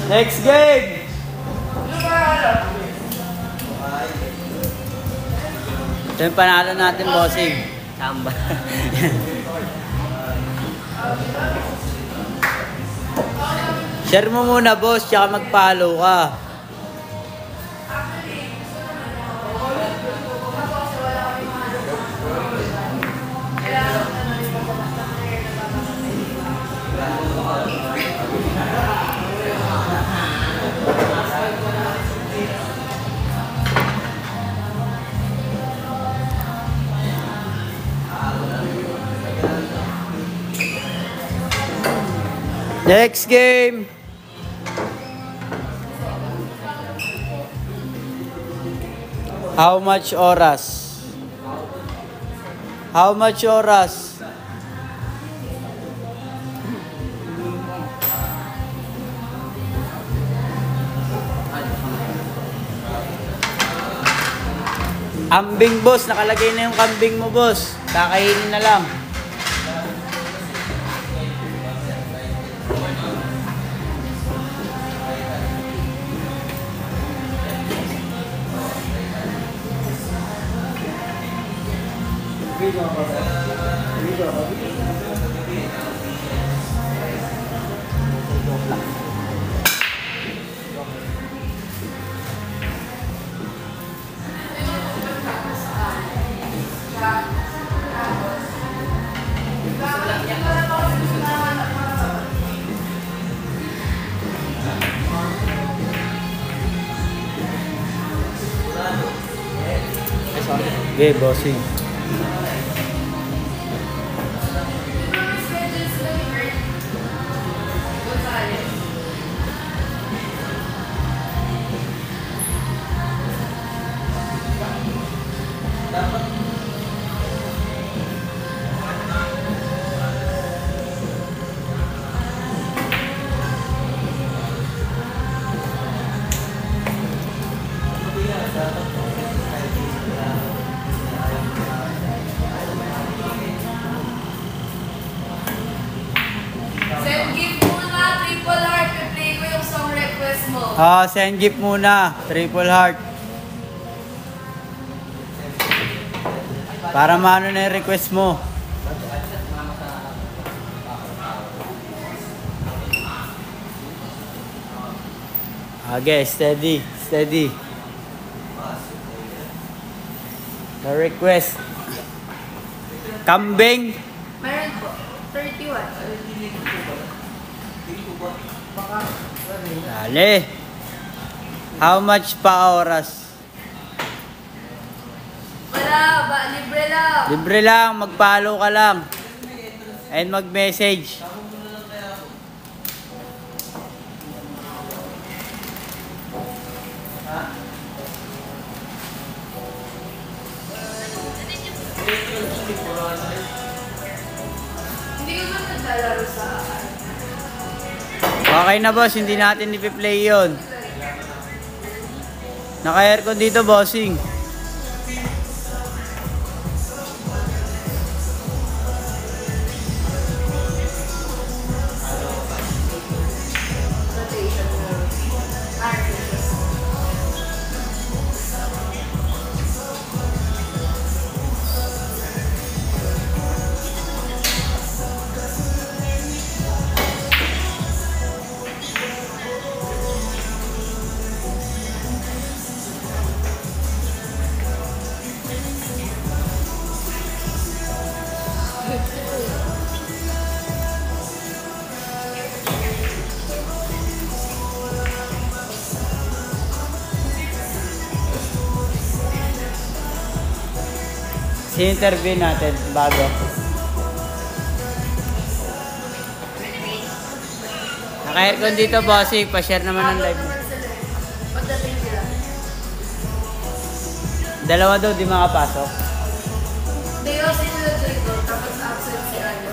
Next game! Ito yung panalo natin, bossing. Tamba. Share mo muna, boss, tsaka mag-follow ka. Next game. How much oras? How much oras? Ambing, boss. Nakalagay na yung kambing mo, boss. Kakainin na lang. Okay, bossing. Send gift muna. Triple heart. Para maano na yung request mo. Okay, steady. Steady. The request. Kambing. Meron po. 31. Dali. How much pa oras? Wala ba? Libre lang. Libre lang, mag-follow ka lang. And mag-message. Hindi ko ba naglalaro sa Okay na boss, hindi natin ipi-play yun. Naka-aircon dito, bossing. Si-interview natin bago. Naka-aircon dito, bossing. Pa-share naman ng live. Pagdating sila. Dalawa daw, di makapasok. Hindi kasi sila dito, tapos absent si ano.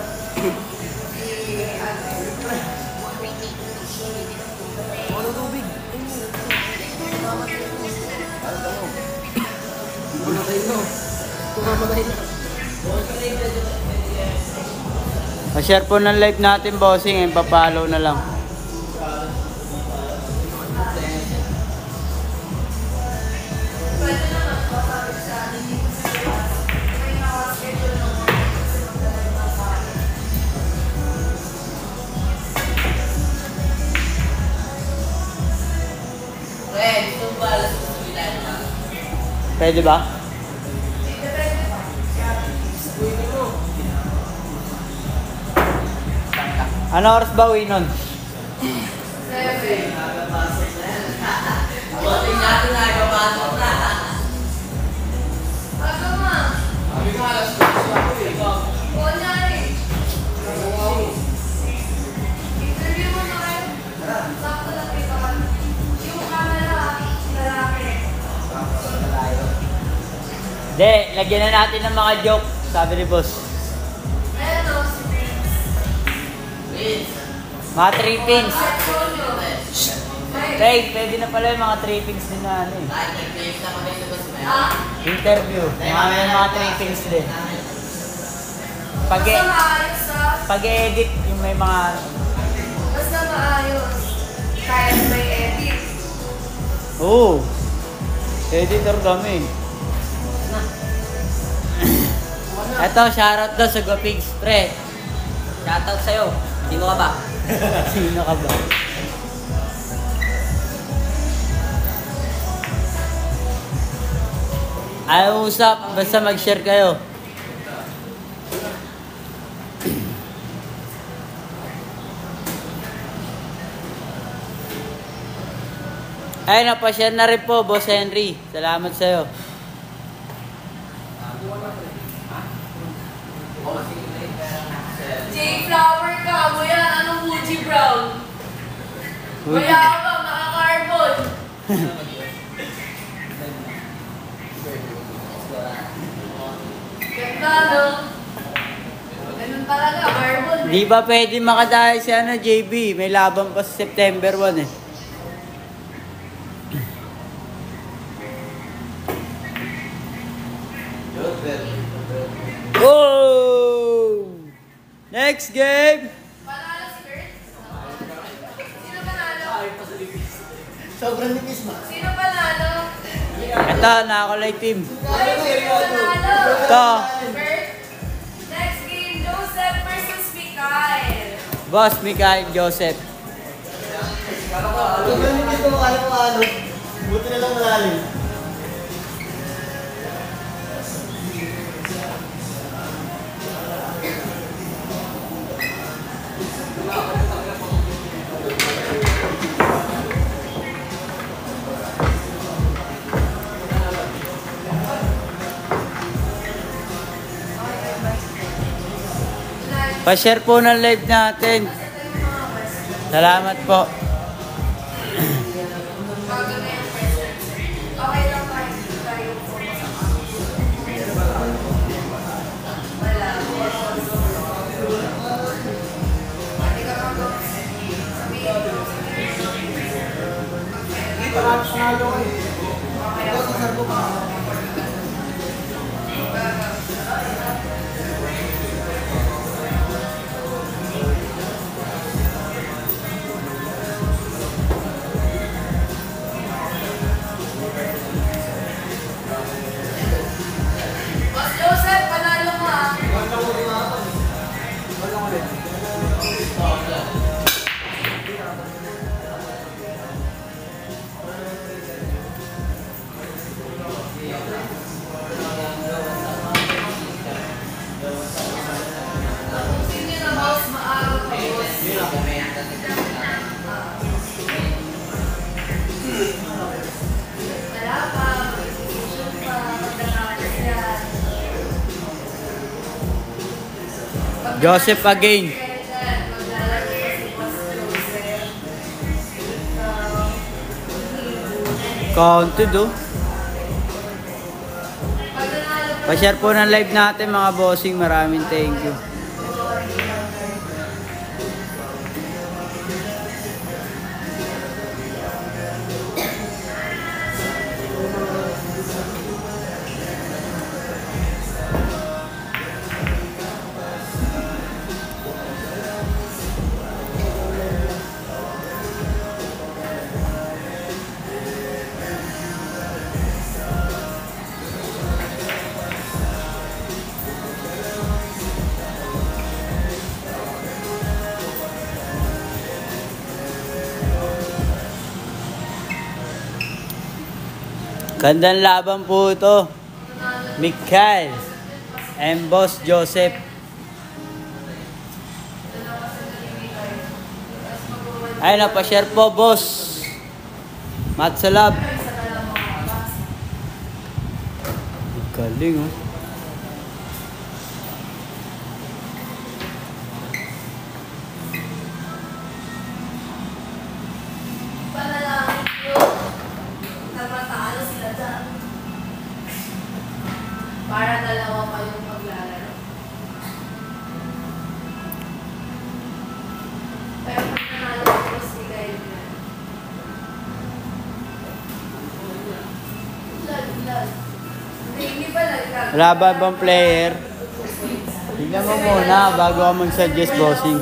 Pa-share po ng live natin, bossing. And pa-follow na lang. Pwede ba? Ano oras ba uwi nun? 7. Bossing natin na, ipapasok na. Aga ma. Sabi ko alas 2 ako eh. Oo na eh. Interview mo na kayo. Sakto lang kita. Yung camera, lalaki. Hindi, lagyan na natin ng mga joke. Sabi ni boss. Ayan o, si Vince. Mga 3 pins. Antonio. Hey, pwede na pala yung mga 3 pins din na ano eh. Ay, nag-face na kami sa boss mo. Ah, Interview. Mga 3 pins din. basta maayos ha. Pag-edit yung may mga... Basta maayos. Kahit may edit. Oo. Editor kami. Eto, shoutout daw sa Guapigs, pre. Shoutout sa'yo. Sino ka ba? Sino ka ba? Ayaw usap, basta mag-share kayo. Ay, napashare na rin po, Boss Henry. Salamat sa'yo. J-flower ka. Mo yan. Anong Fuji Brown? Kaya ka, maka-carbon. Ganda, no? Ganun talaga, carbon. Di ba pwede makadaya si ano, JB? May laban pa sa September 1 eh. Whoa! Next game! Panalo si Kurt? Sino panalo? Sobrang nipis ma. Sino panalo? Ito, nakakulay team. Sino panalo? Ito. Next game, Joseph versus Mikael. Boss Mikael Joseph. Sobrang nipis mo ano. Buti na lang malalim. Pa-share po ng live natin. Salamat po. Okay lang tayo. Wala. Boss Joseph, panalo mo ah. Tapusin niyo na boss, maaraw ka boss. Wala pa, mag-decision pa, magdakalas yan. Joseph again. Maglalagay pa si Boss Joseph. Counted oh. Pag nanalo pa Pa-share po ng live natin mga bossing. Maraming thank you. Gandang laban po ito. Mikael and Boss Joseph. Ay, napashare po, boss. Matsalab. Galing, oh. panalangin yun. Nagmatalo sila dyan. Para dalawa pa yung maglalaro. Pero pag nanalo ko, Boss Mikael na. Lag. Hindi pa lag. Wala ba bang player? Tignan mo muna bago ako mag-suggest, bossing.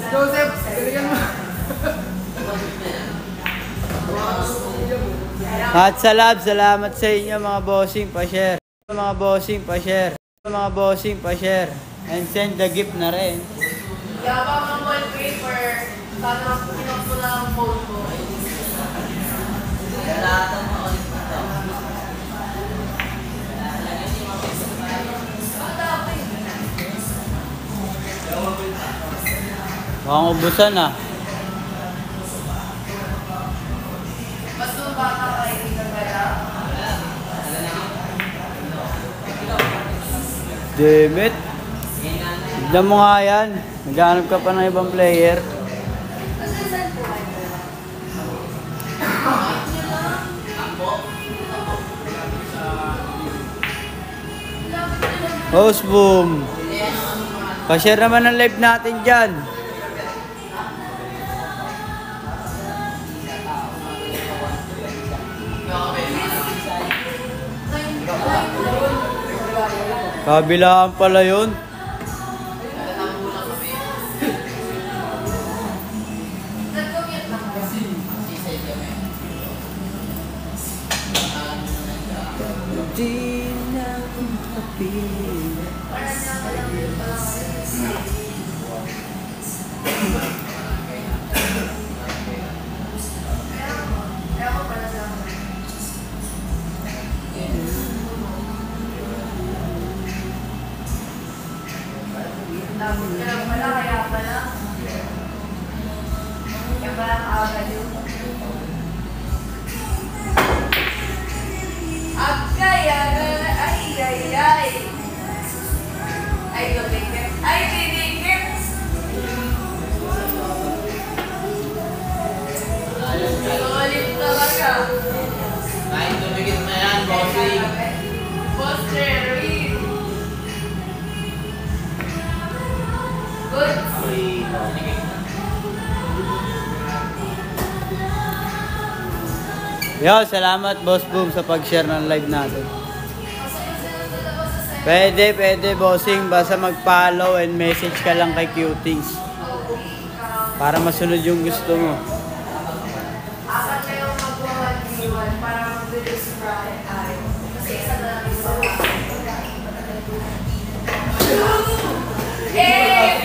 Joseph, galingan mo. At salab, salamat sa inyo mga bossing, pa-share. Mga bossing, pa-share. Mga bossing, pa-share. And send the gift na rin. Yabang ang wallpaper. Sana pinag ko lang ang phone ko. Mukhang ubusan ah. Basta baka kayo dito pala. Demit. Tignan mo nga yan. Naghanap ka pa ng ibang player. Kasi saan po kayo? Host boom. Pa-share naman ang live natin dyan. Kabilaan pala yun. Di na kapilin. Kahit tumigit na yan, bossing. Boss Jerry. Good. Yo, salamat Boss Boom sa pag-share ng live natin. Pwede bossing, basta mag-follow and message ka lang kay Cutings. Para masunod yung gusto mo. Apat kayong mag-1v1 para mag-bilis bracket tayo. Kasi isa na lang yung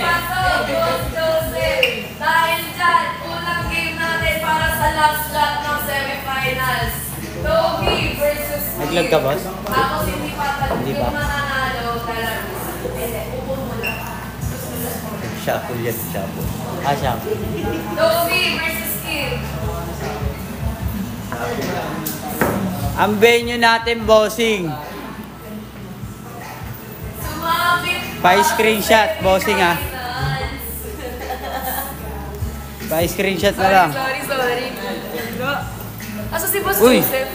pasok, Boss Joseph! Dahil dyan, unang game natin para sa last slot ng semifinals. Toby versus Steve. Naglag ka, boss? Tapos hindi pa Hindi ba? yung mananalo talaga. Hindi, upo muna. Shuffle yan, shuffle. Shuffle. Toby versus Steve. Ang venue natin, bossing. Sumabit Pa-screenshot, bossing, ah. Pa-screenshot na lang. Sorry. Asa si Boss Uy. Joseph?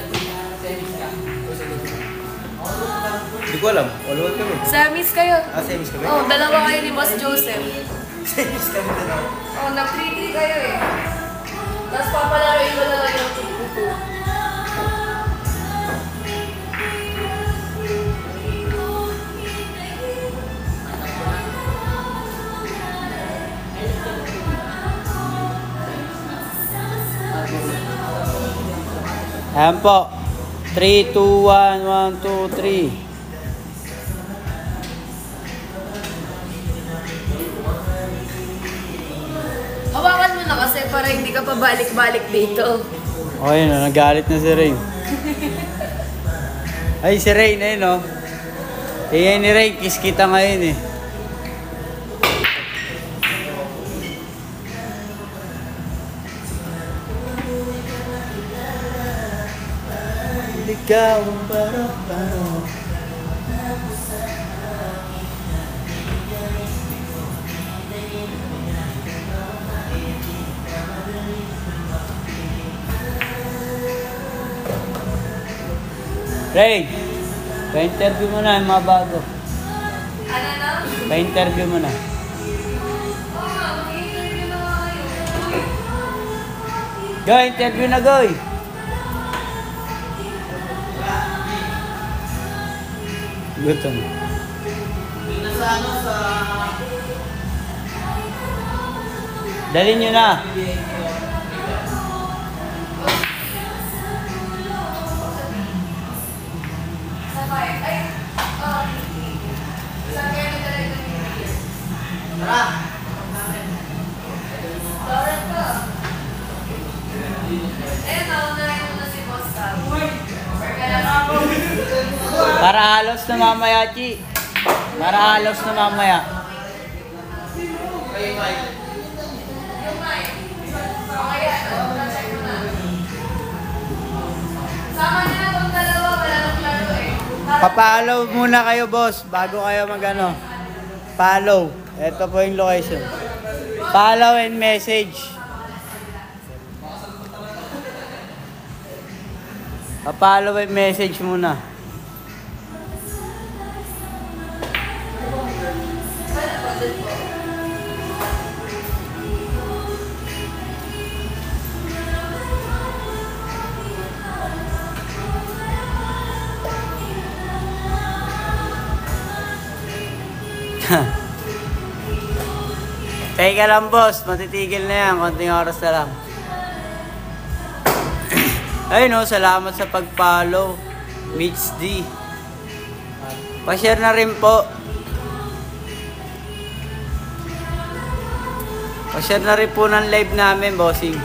Hindi ko alam. All-out kami. Semis kayo. Semis kami? Oh, dalawa kayo ni Boss Joseph. Semis kami na lang. Oh, nag-3-3 kayo eh. Tapos papalaroin ko na lang yung 2-2. Ayan po. 3, 2, 1, 1, 2, 3. Hawakan mo na kasi para hindi ka pabalik-balik dito. O yun, nagalit na si Rain. Ay, si Rain, ayun o. Tingnan ni Rain, kiss kita ngayon eh. Ikaw ang paro-paro. Ray, pa-interview mo na yung mga bago. Ano na? Pa-interview mo na. Oo nga, mag-interview na nga kayo. Go, interview na, go! Gutom. Dalhin nyo na. Sabay. Ay, saan kayo nagdalay ng video? Lauren ka. Naunahin mo na si Boss Sam. Para halos na mamaya, Chi. Para halos na mamaya. Yung mic. Okay, check mo na. Sama niya na itong dalawa, wala nang laro eh. Papalaw muna kayo, boss, bago kayo mag-ano. Follow. Ito po yung location. Follow and message. Papalaw and message muna. Teka lang, boss. Matitigil na yan. Konting oras na lang. Ayun no, salamat sa pag-follow. Mitch D. Pa-share na rin po. Pa-share na rin po ng live namin, bossing.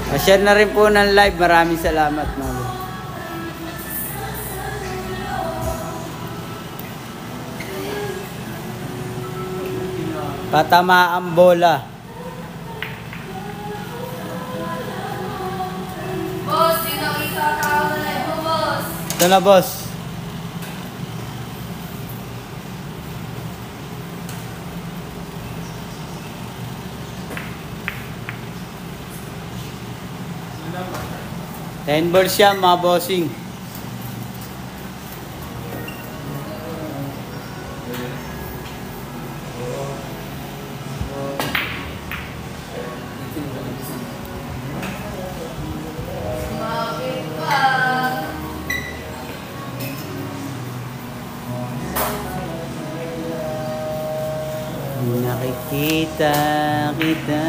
Pa-share na rin po ng live. Maraming salamat, mga. Patama ang bola. Boss, di nakita tao na live mo, boss. Ito na, boss. Ten balls siya, mga bossing. Bakit ba? Nakikita kita.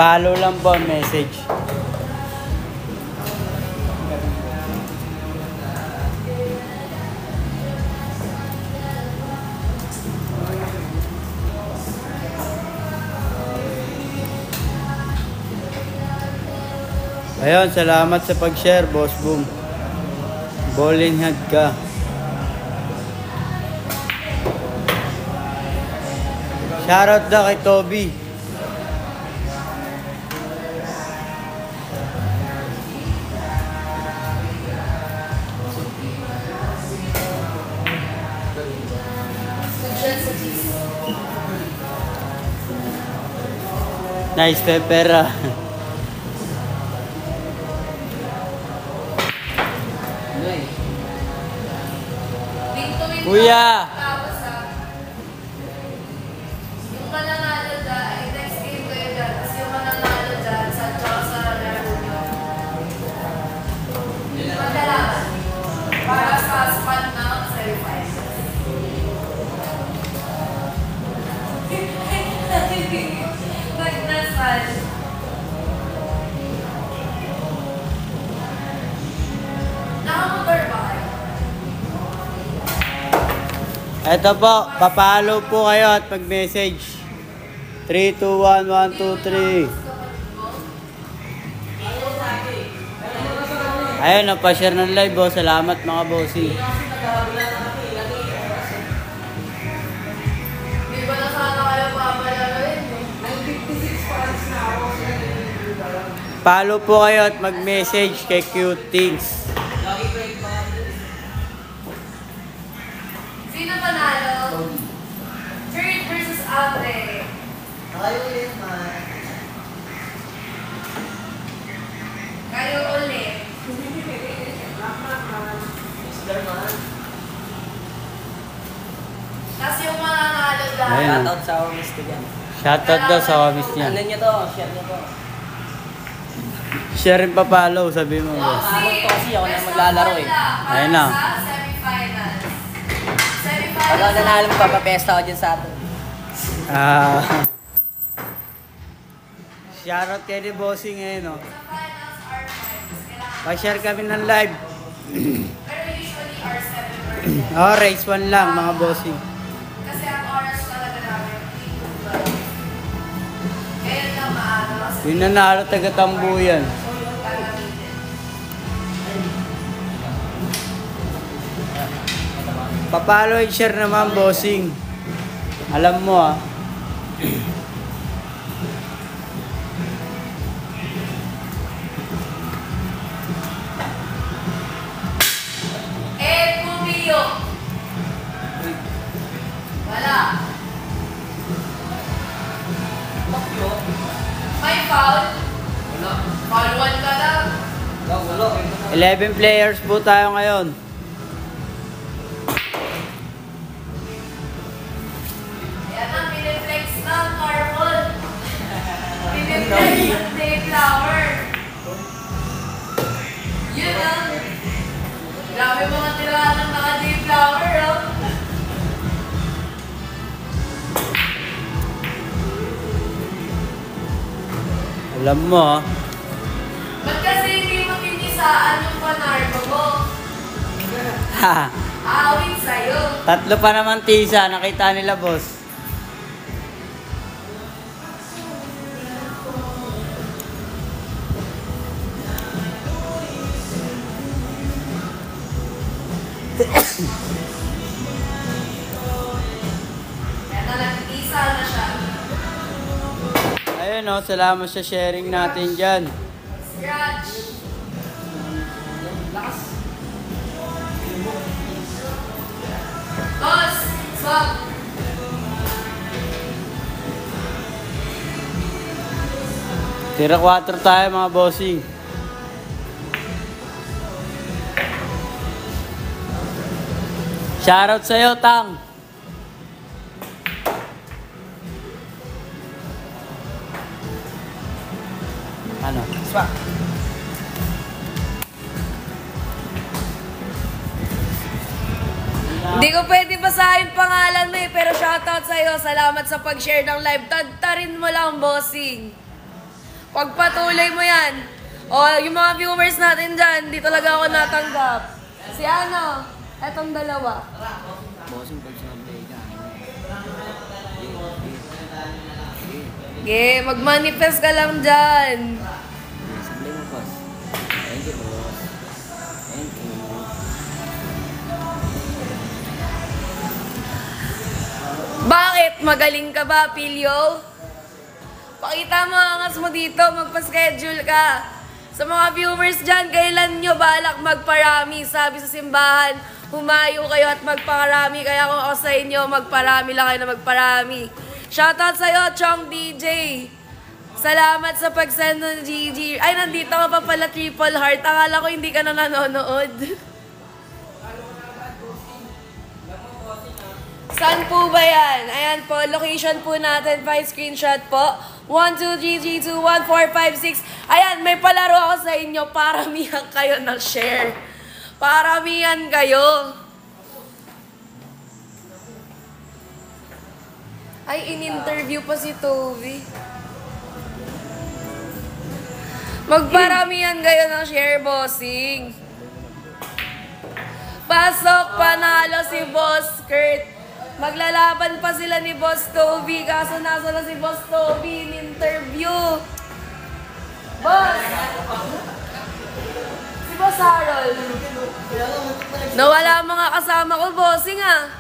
Follow lang po ang message. Ayun, salamat sa pag-share, Boss Boom. Bowling hag ka. Shoutout daw kay Toby. Nice pepper. Kuya! Yung mananalo dyan, ay next game kayo dyan. Tapos yung mananalo dyan, sa laro nyo. Madalaman. Para sa spot ng semi-finals. Nagdasal. Nakamotor ba kayo? Eto po, papalo po kayo at mag-message. 3, 2, 1, 1, 2, 3. Ayun, napashare ng live, oh. Salamat mga bossy. Di ba na sana kayo papalaroin? Follow po kayo at mag-message kay Cute Things. Sino panalo? Kurt versus Ate. Kayo ulit, man. Kayo ulit. Mr. Man. Tapos yung mananalo dyan. Ayun. Shoutout sa mga mister yan. Shoutout daw sa office niya. Ano nyo to? Share nyo to. Share rin pa-follow, sabi mo. Boss. Ako to kasi ako na maglalaro eh. Ayun na. Para sa semifinals. Pag ako nanalo mo, papapesta ko dyan sa atin. Shoutout kay ni Bossing ngayon, no? Sa finals are 5. Pa-share kami ng live. Pero usually are 7 Oh, race 1 lang, mga Bossing. Kasi ang oras talaga namin 3 to 12. Kaya na maaga. Yung nanalo, taga-Tambuyan. Pa-follow and share naman, Bossing. Alam mo, ah. Pumio. Wala. May foul? Wala. Foul 1 ka lang. Wala. 11 players po tayo ngayon. Yan ang piniflex ng Carbon. Piniflex ng Dayflower. Yun ang. Grabe mga tirahan ng naka-Dayflower, oh. Alam mo, ah. Ba't kasi hindi mo tinisaan yung panarko mo? Ha. Awit sa'yo. Tatlo pa naman tisa, nakita nila boss. Kaya na nagtisa na siya. Ayun oh, salamat sa sharing natin dyan. Scratch. Lakas. Boss, swap. Tira 4 tayo mga bossing. Shoutout sa'yo, Tang. Ano? Swak. Hindi ko pwede basahin pangalan mo eh, pero shoutout sa'yo. Salamat sa pag-share ng live. Tadtarin mo lang, bossing. Pagpatuloy mo yan. O, yung mga viewers natin dyan, di talaga ako natanggap. Si ano? Etong dalawa. Bossing pag sinabi ka. Okay, mag-manifest ka lang dyan. Sabi mo, boss. Thank you, boss. Thank you. Bakit? Magaling ka ba, Pilyo? Pakita mo ang angas mo dito, magpa-schedule ka. Sa mga viewers dyan, kailan nyo balak magparami? Sabi sa simbahan, humayo kayo at magparami. Kaya kung ako sa inyo, magparami lang kayo na magparami. Shoutout sa'yo, Chong DJ. Salamat sa pag-send ng GG. Ay, nandito ka pa pala, Triple Heart. Akala ko hindi ka na nanonood. Saan po ba yan? Ayan po, location po natin, by screenshot po. 123G21456. Ayan, may palaro ako sa inyo. Paramihan kayo ng share. Paramihan kayo. Ay, in-interview pa si Toby. Magparamihan kayo ng share, bossing. Pasok, panalo si Boss Kurt. Maglalaban pa sila ni Boss Toby, kaso nasa na si Boss Toby in interview. Boss! Si Boss Harold. Nawala ang mga kasama ko, bossing ah.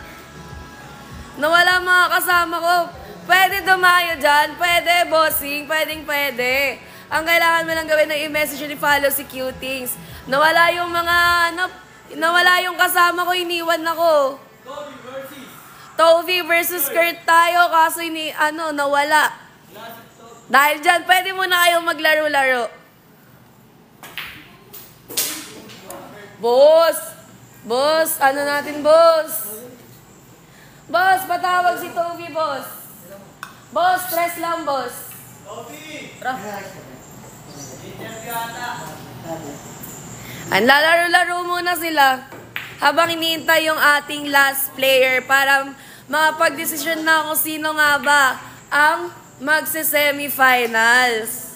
Nawala ang mga kasama ko. Pwede dumayo dyan, pwede bossing, pwede. Ang kailangan mo lang gawin na i-message ni follow si Cutings. Nawala yung mga, nawala yung kasama ko, iniwan ako. Toby versus Kurt tayo, kaso nawala. Dahil dyan, pwede muna kayong maglaro-laro. Boss, ano natin, boss? Boss, patawag si Toby, boss. Boss, stress lang, boss. Toby! Lalaro-laro muna sila. Habang iniintay yung ating last player para makapag-desisyon na kung sino nga ba ang magse-semifinals.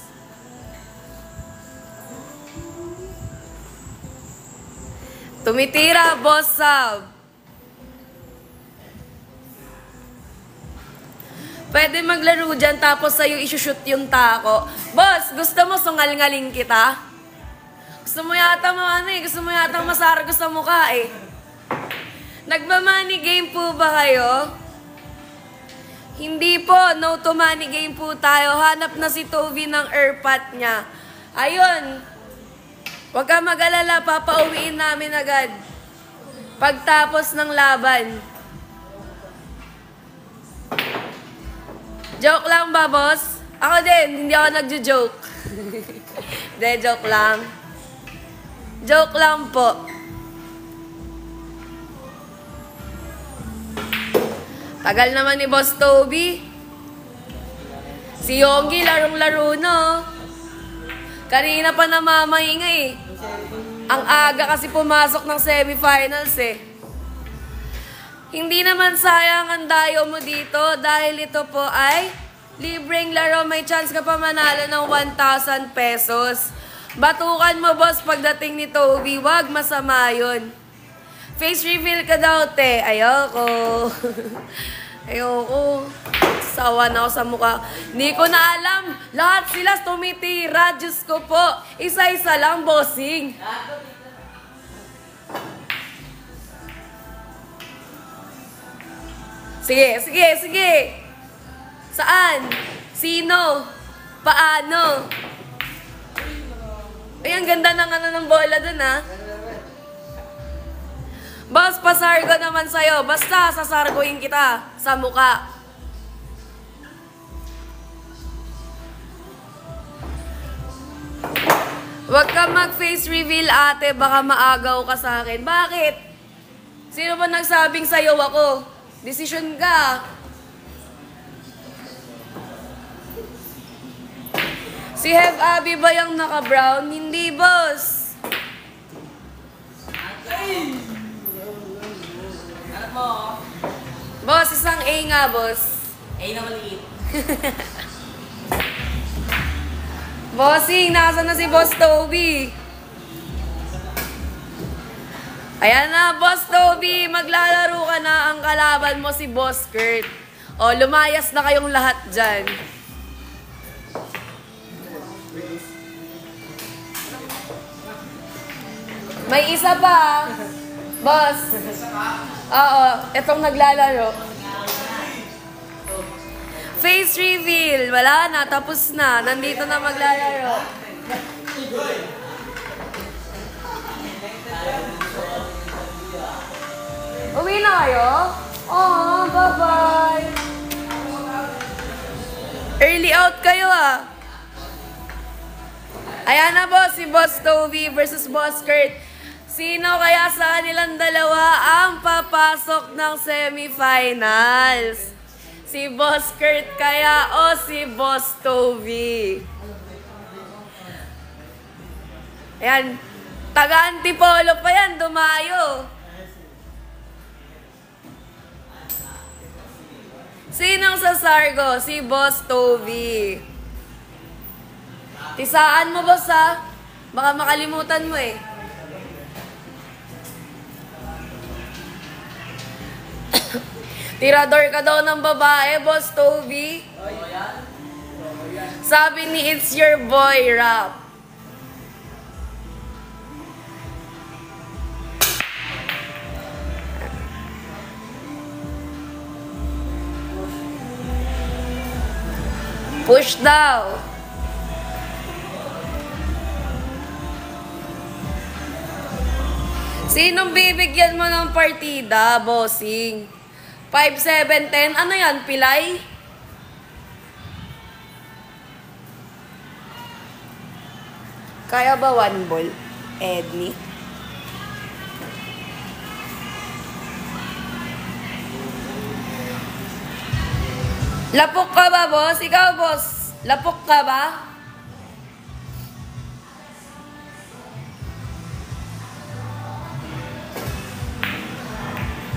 Tumitira, Boss Sab. Pwede maglaro dyan tapos sa'yo isushoot yung tako. Boss, gusto mo sungal-ngaling kita? Gusto mo yata gusto mo yata masargo sa mukha eh. Nagma-money game po ba kayo? Hindi po, no to money game po tayo. Hanap na si Toby ng airpot niya. Ayun. Huwag ka mag-alala, papauwiin namin agad. Pagtapos ng laban. Joke lang ba, boss? Ako din, hindi ako nagjo-joke. Hindi, joke lang. Joke lang po. Tagal naman ni Boss Toby. Si Yonggi, larong-laro no. Kanina pa namamahinga eh. Ang aga kasi pumasok ng semifinals eh. Hindi naman sayang ang dayo mo dito dahil ito po ay libreng laro. May chance ka pa manalo ng 1,000 pesos. Batukan mo, boss, pagdating ni Toby. Wag masama yun. Face reveal ka daw, te. Ayoko. Ayoko. Sawa na ako sa mukha. Hindi ko na alam. Lahat sila tumitira. Diyos ko po. Isa-isa lang, bossing. Sige, sige, sige. Saan? Sino? Paano? Ay, ang ganda ng ng bola dun, ha? Boss, pasargo naman sa'yo. Basta, sasargoin kita sa muka. Huwag ka mag-face reveal, ate. Baka maagaw ka sa akin. Bakit? Sino ba nagsabing sa'yo ako? Desisyon ka. Si Hev Abby ba yung naka-brown? Hindi, boss. Hanap mo. Boss, isang A nga, boss. A na maliit. Bossing, nasaan na si Boss Toby? Ayan na, Boss Toby. Maglalaro ka na. Ang kalaban mo si Boss Kurt. O, lumayas na kayong lahat dyan. May isa pa, boss. Oo, itong naglalaro. Face reveal. Wala na, tapos na. Nandito na maglalaro. Uwi na kayo? Oo, bye-bye. Early out kayo ah. Ayan na, boss. Si Boss Toby versus Boss Kurt. Sino kaya sa kanilang dalawa ang papasok ng semifinals? Si Boss Kurt kaya o si Boss Toby? Ayan. Taga-Antipolo pa yan. Dumayo. Sinong sasargo? Si Boss Toby. Tisaan mo, boss, ha? Baka makalimutan mo eh. Tirador ka daw ng babae, Boss Toby. Sabi ni It's Your Boy Rap. Push daw. Sinong bibigyan mo ng partida, bossing? 5, 7, 10. Ano yan? Pilay? Kaya ba 1 ball? Edney? Lapok ka ba, boss? Ikaw, boss. Lapok ka ba?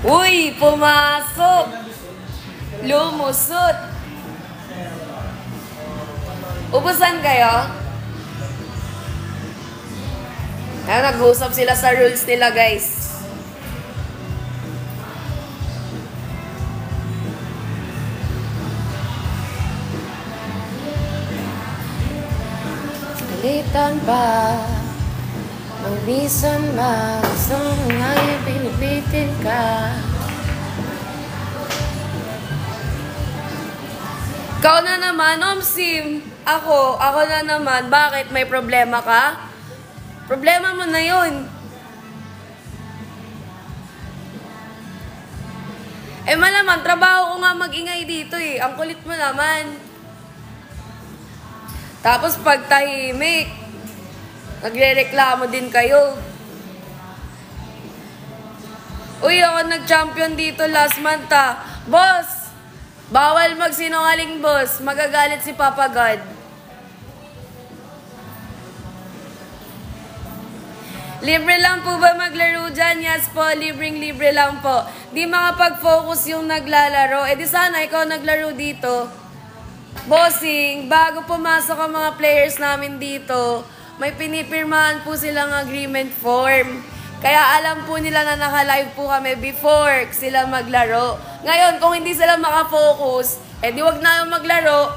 Uy, pumasok. Lumusot. Ubusan kayo? Ayan, nag-usap sila sa rules nila, guys. Salitan ba? Ang reason ba? Gusto mo nga yung pinipitin ka? Ikaw na naman, Omsim. Ako na naman. Bakit? May problema ka? Problema mo na yun. Malamang, trabaho ko nga mag-ingay dito eh. Ang kulit mo naman. Tapos pag tahimik, nagre-reklamo din kayo. Uy, ako nag-champion dito last month ah. Boss, bawal magsinungaling boss. Magagalit si Papa God. Libre lang po ba maglaro dyan? Yes po, libreng-libre lang po. Di makapag-focus yung naglalaro. Di sana ikaw naglaro dito. Bossing, bago pumasok ang mga players namin dito, may pinipirmahan po silang agreement form. Kaya alam po nila na naka-live po kami before sila maglaro. Ngayon, kung hindi sila makafocus, di wag na yung maglaro.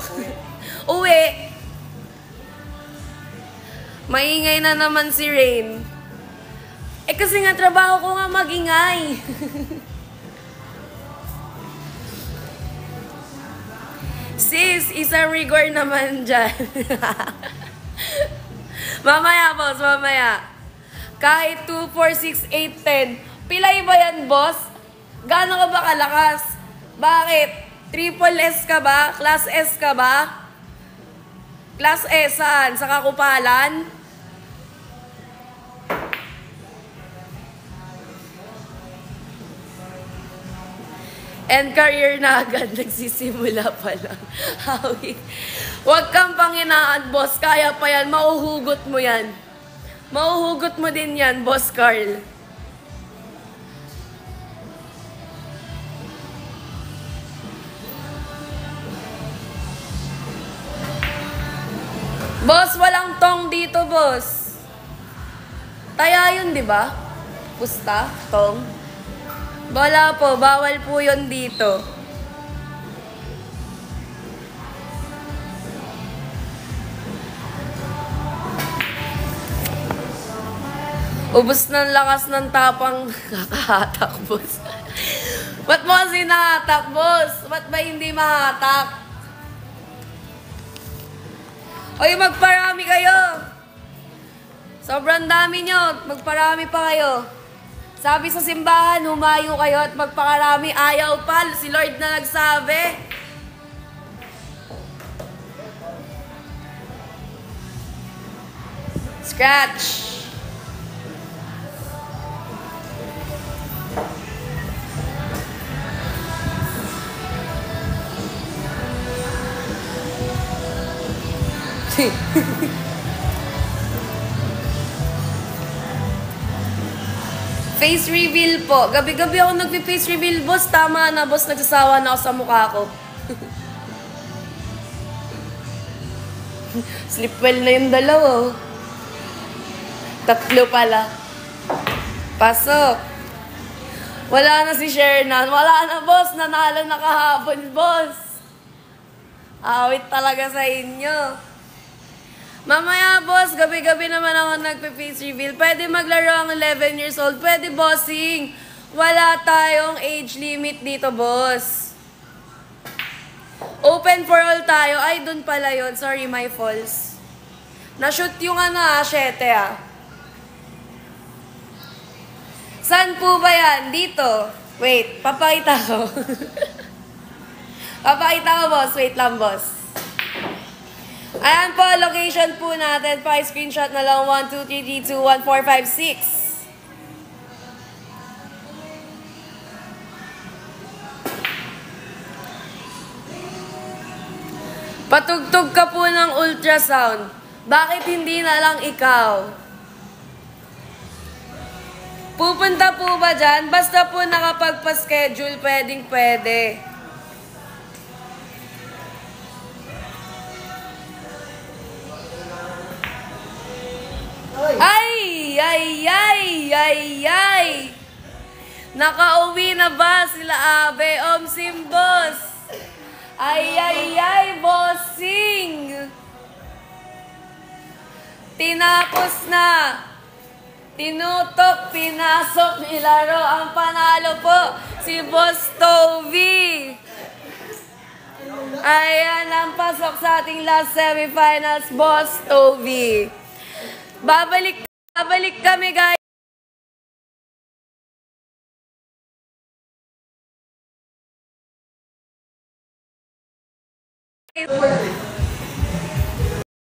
Uwi. Maingay na naman si Rain. Kasi nga trabaho ko nga magingay. Sis, isang rigor naman dyan. Mamaya, boss, mamaya. Kahit 2, 4, 6, 8, 10. Pilay ba yan, boss? Gaano ka ba kalakas? Bakit? Triple S ka ba? Class S ka ba? Class S saan? Sa Kakupalan? And career na agad, nagsisimula pa lang. Hawi. Huwag kang panginaan, boss. Kaya pa yan. Mauhugot mo yan. Mauhugot mo din yan, Boss Carl. Boss, walang tong dito, boss. Taya yun, di ba? Pusta? Tong? Wala po, bawal po yun dito. Ubus ng lakas ng tapang kakahatak, boss. Ba't mo kasi nahatak, boss? Ba't ba hindi mahatak? Oy, magparami kayo. Sobrang dami nyo. Magparami pa kayo. Sabi sa simbahan, humayo kayo at magpakarami. Ayaw pa. Si Lord na nagsabi. Scratch. Face reveal po. Gabi-gabi ako nagpi-face reveal, boss. Tama na, boss. Nagsasawa na ako sa mukha ko. Sleep well na yung dalawa. Tatlo pala. Pasok. Wala na si Shernan. Wala na, boss. Nanalo na kahapon, boss. Awit talaga sa inyo. Mamaya, boss, gabi-gabi naman ako nagpe-face reveal. Pwede maglaro ang 11 years old. Pwede, bossing. Wala tayong age limit dito, boss. Open for all tayo. Ay, dun pala yun. Sorry, my falls. Na-shoot yung 7 Saan po ba yan? Dito. Wait, papakita ko. Papakita ko, boss. Wait lang, boss. Ayan po, location po natin. Pa-screenshot na lang. 1, 2, 3, 3, 2, 1, 4, 5, 6. Patugtog ka po ng ultrasound. Bakit hindi na lang ikaw? Pupunta po ba dyan? Basta po nakapagpa-schedule, pwedeng-pwede. Ay! Ay! Ay! Ay! Ay! Nakauwi na ba sila Abe? Omsim, boss! Ay! Ay! Ay! Bossing! Tinapos na! Tinutok, pinasok, nilaro. Ang panalo po, si Boss Toby. Ayan ang pasok sa ating last semifinals, Boss Toby. Babalik kami, guys.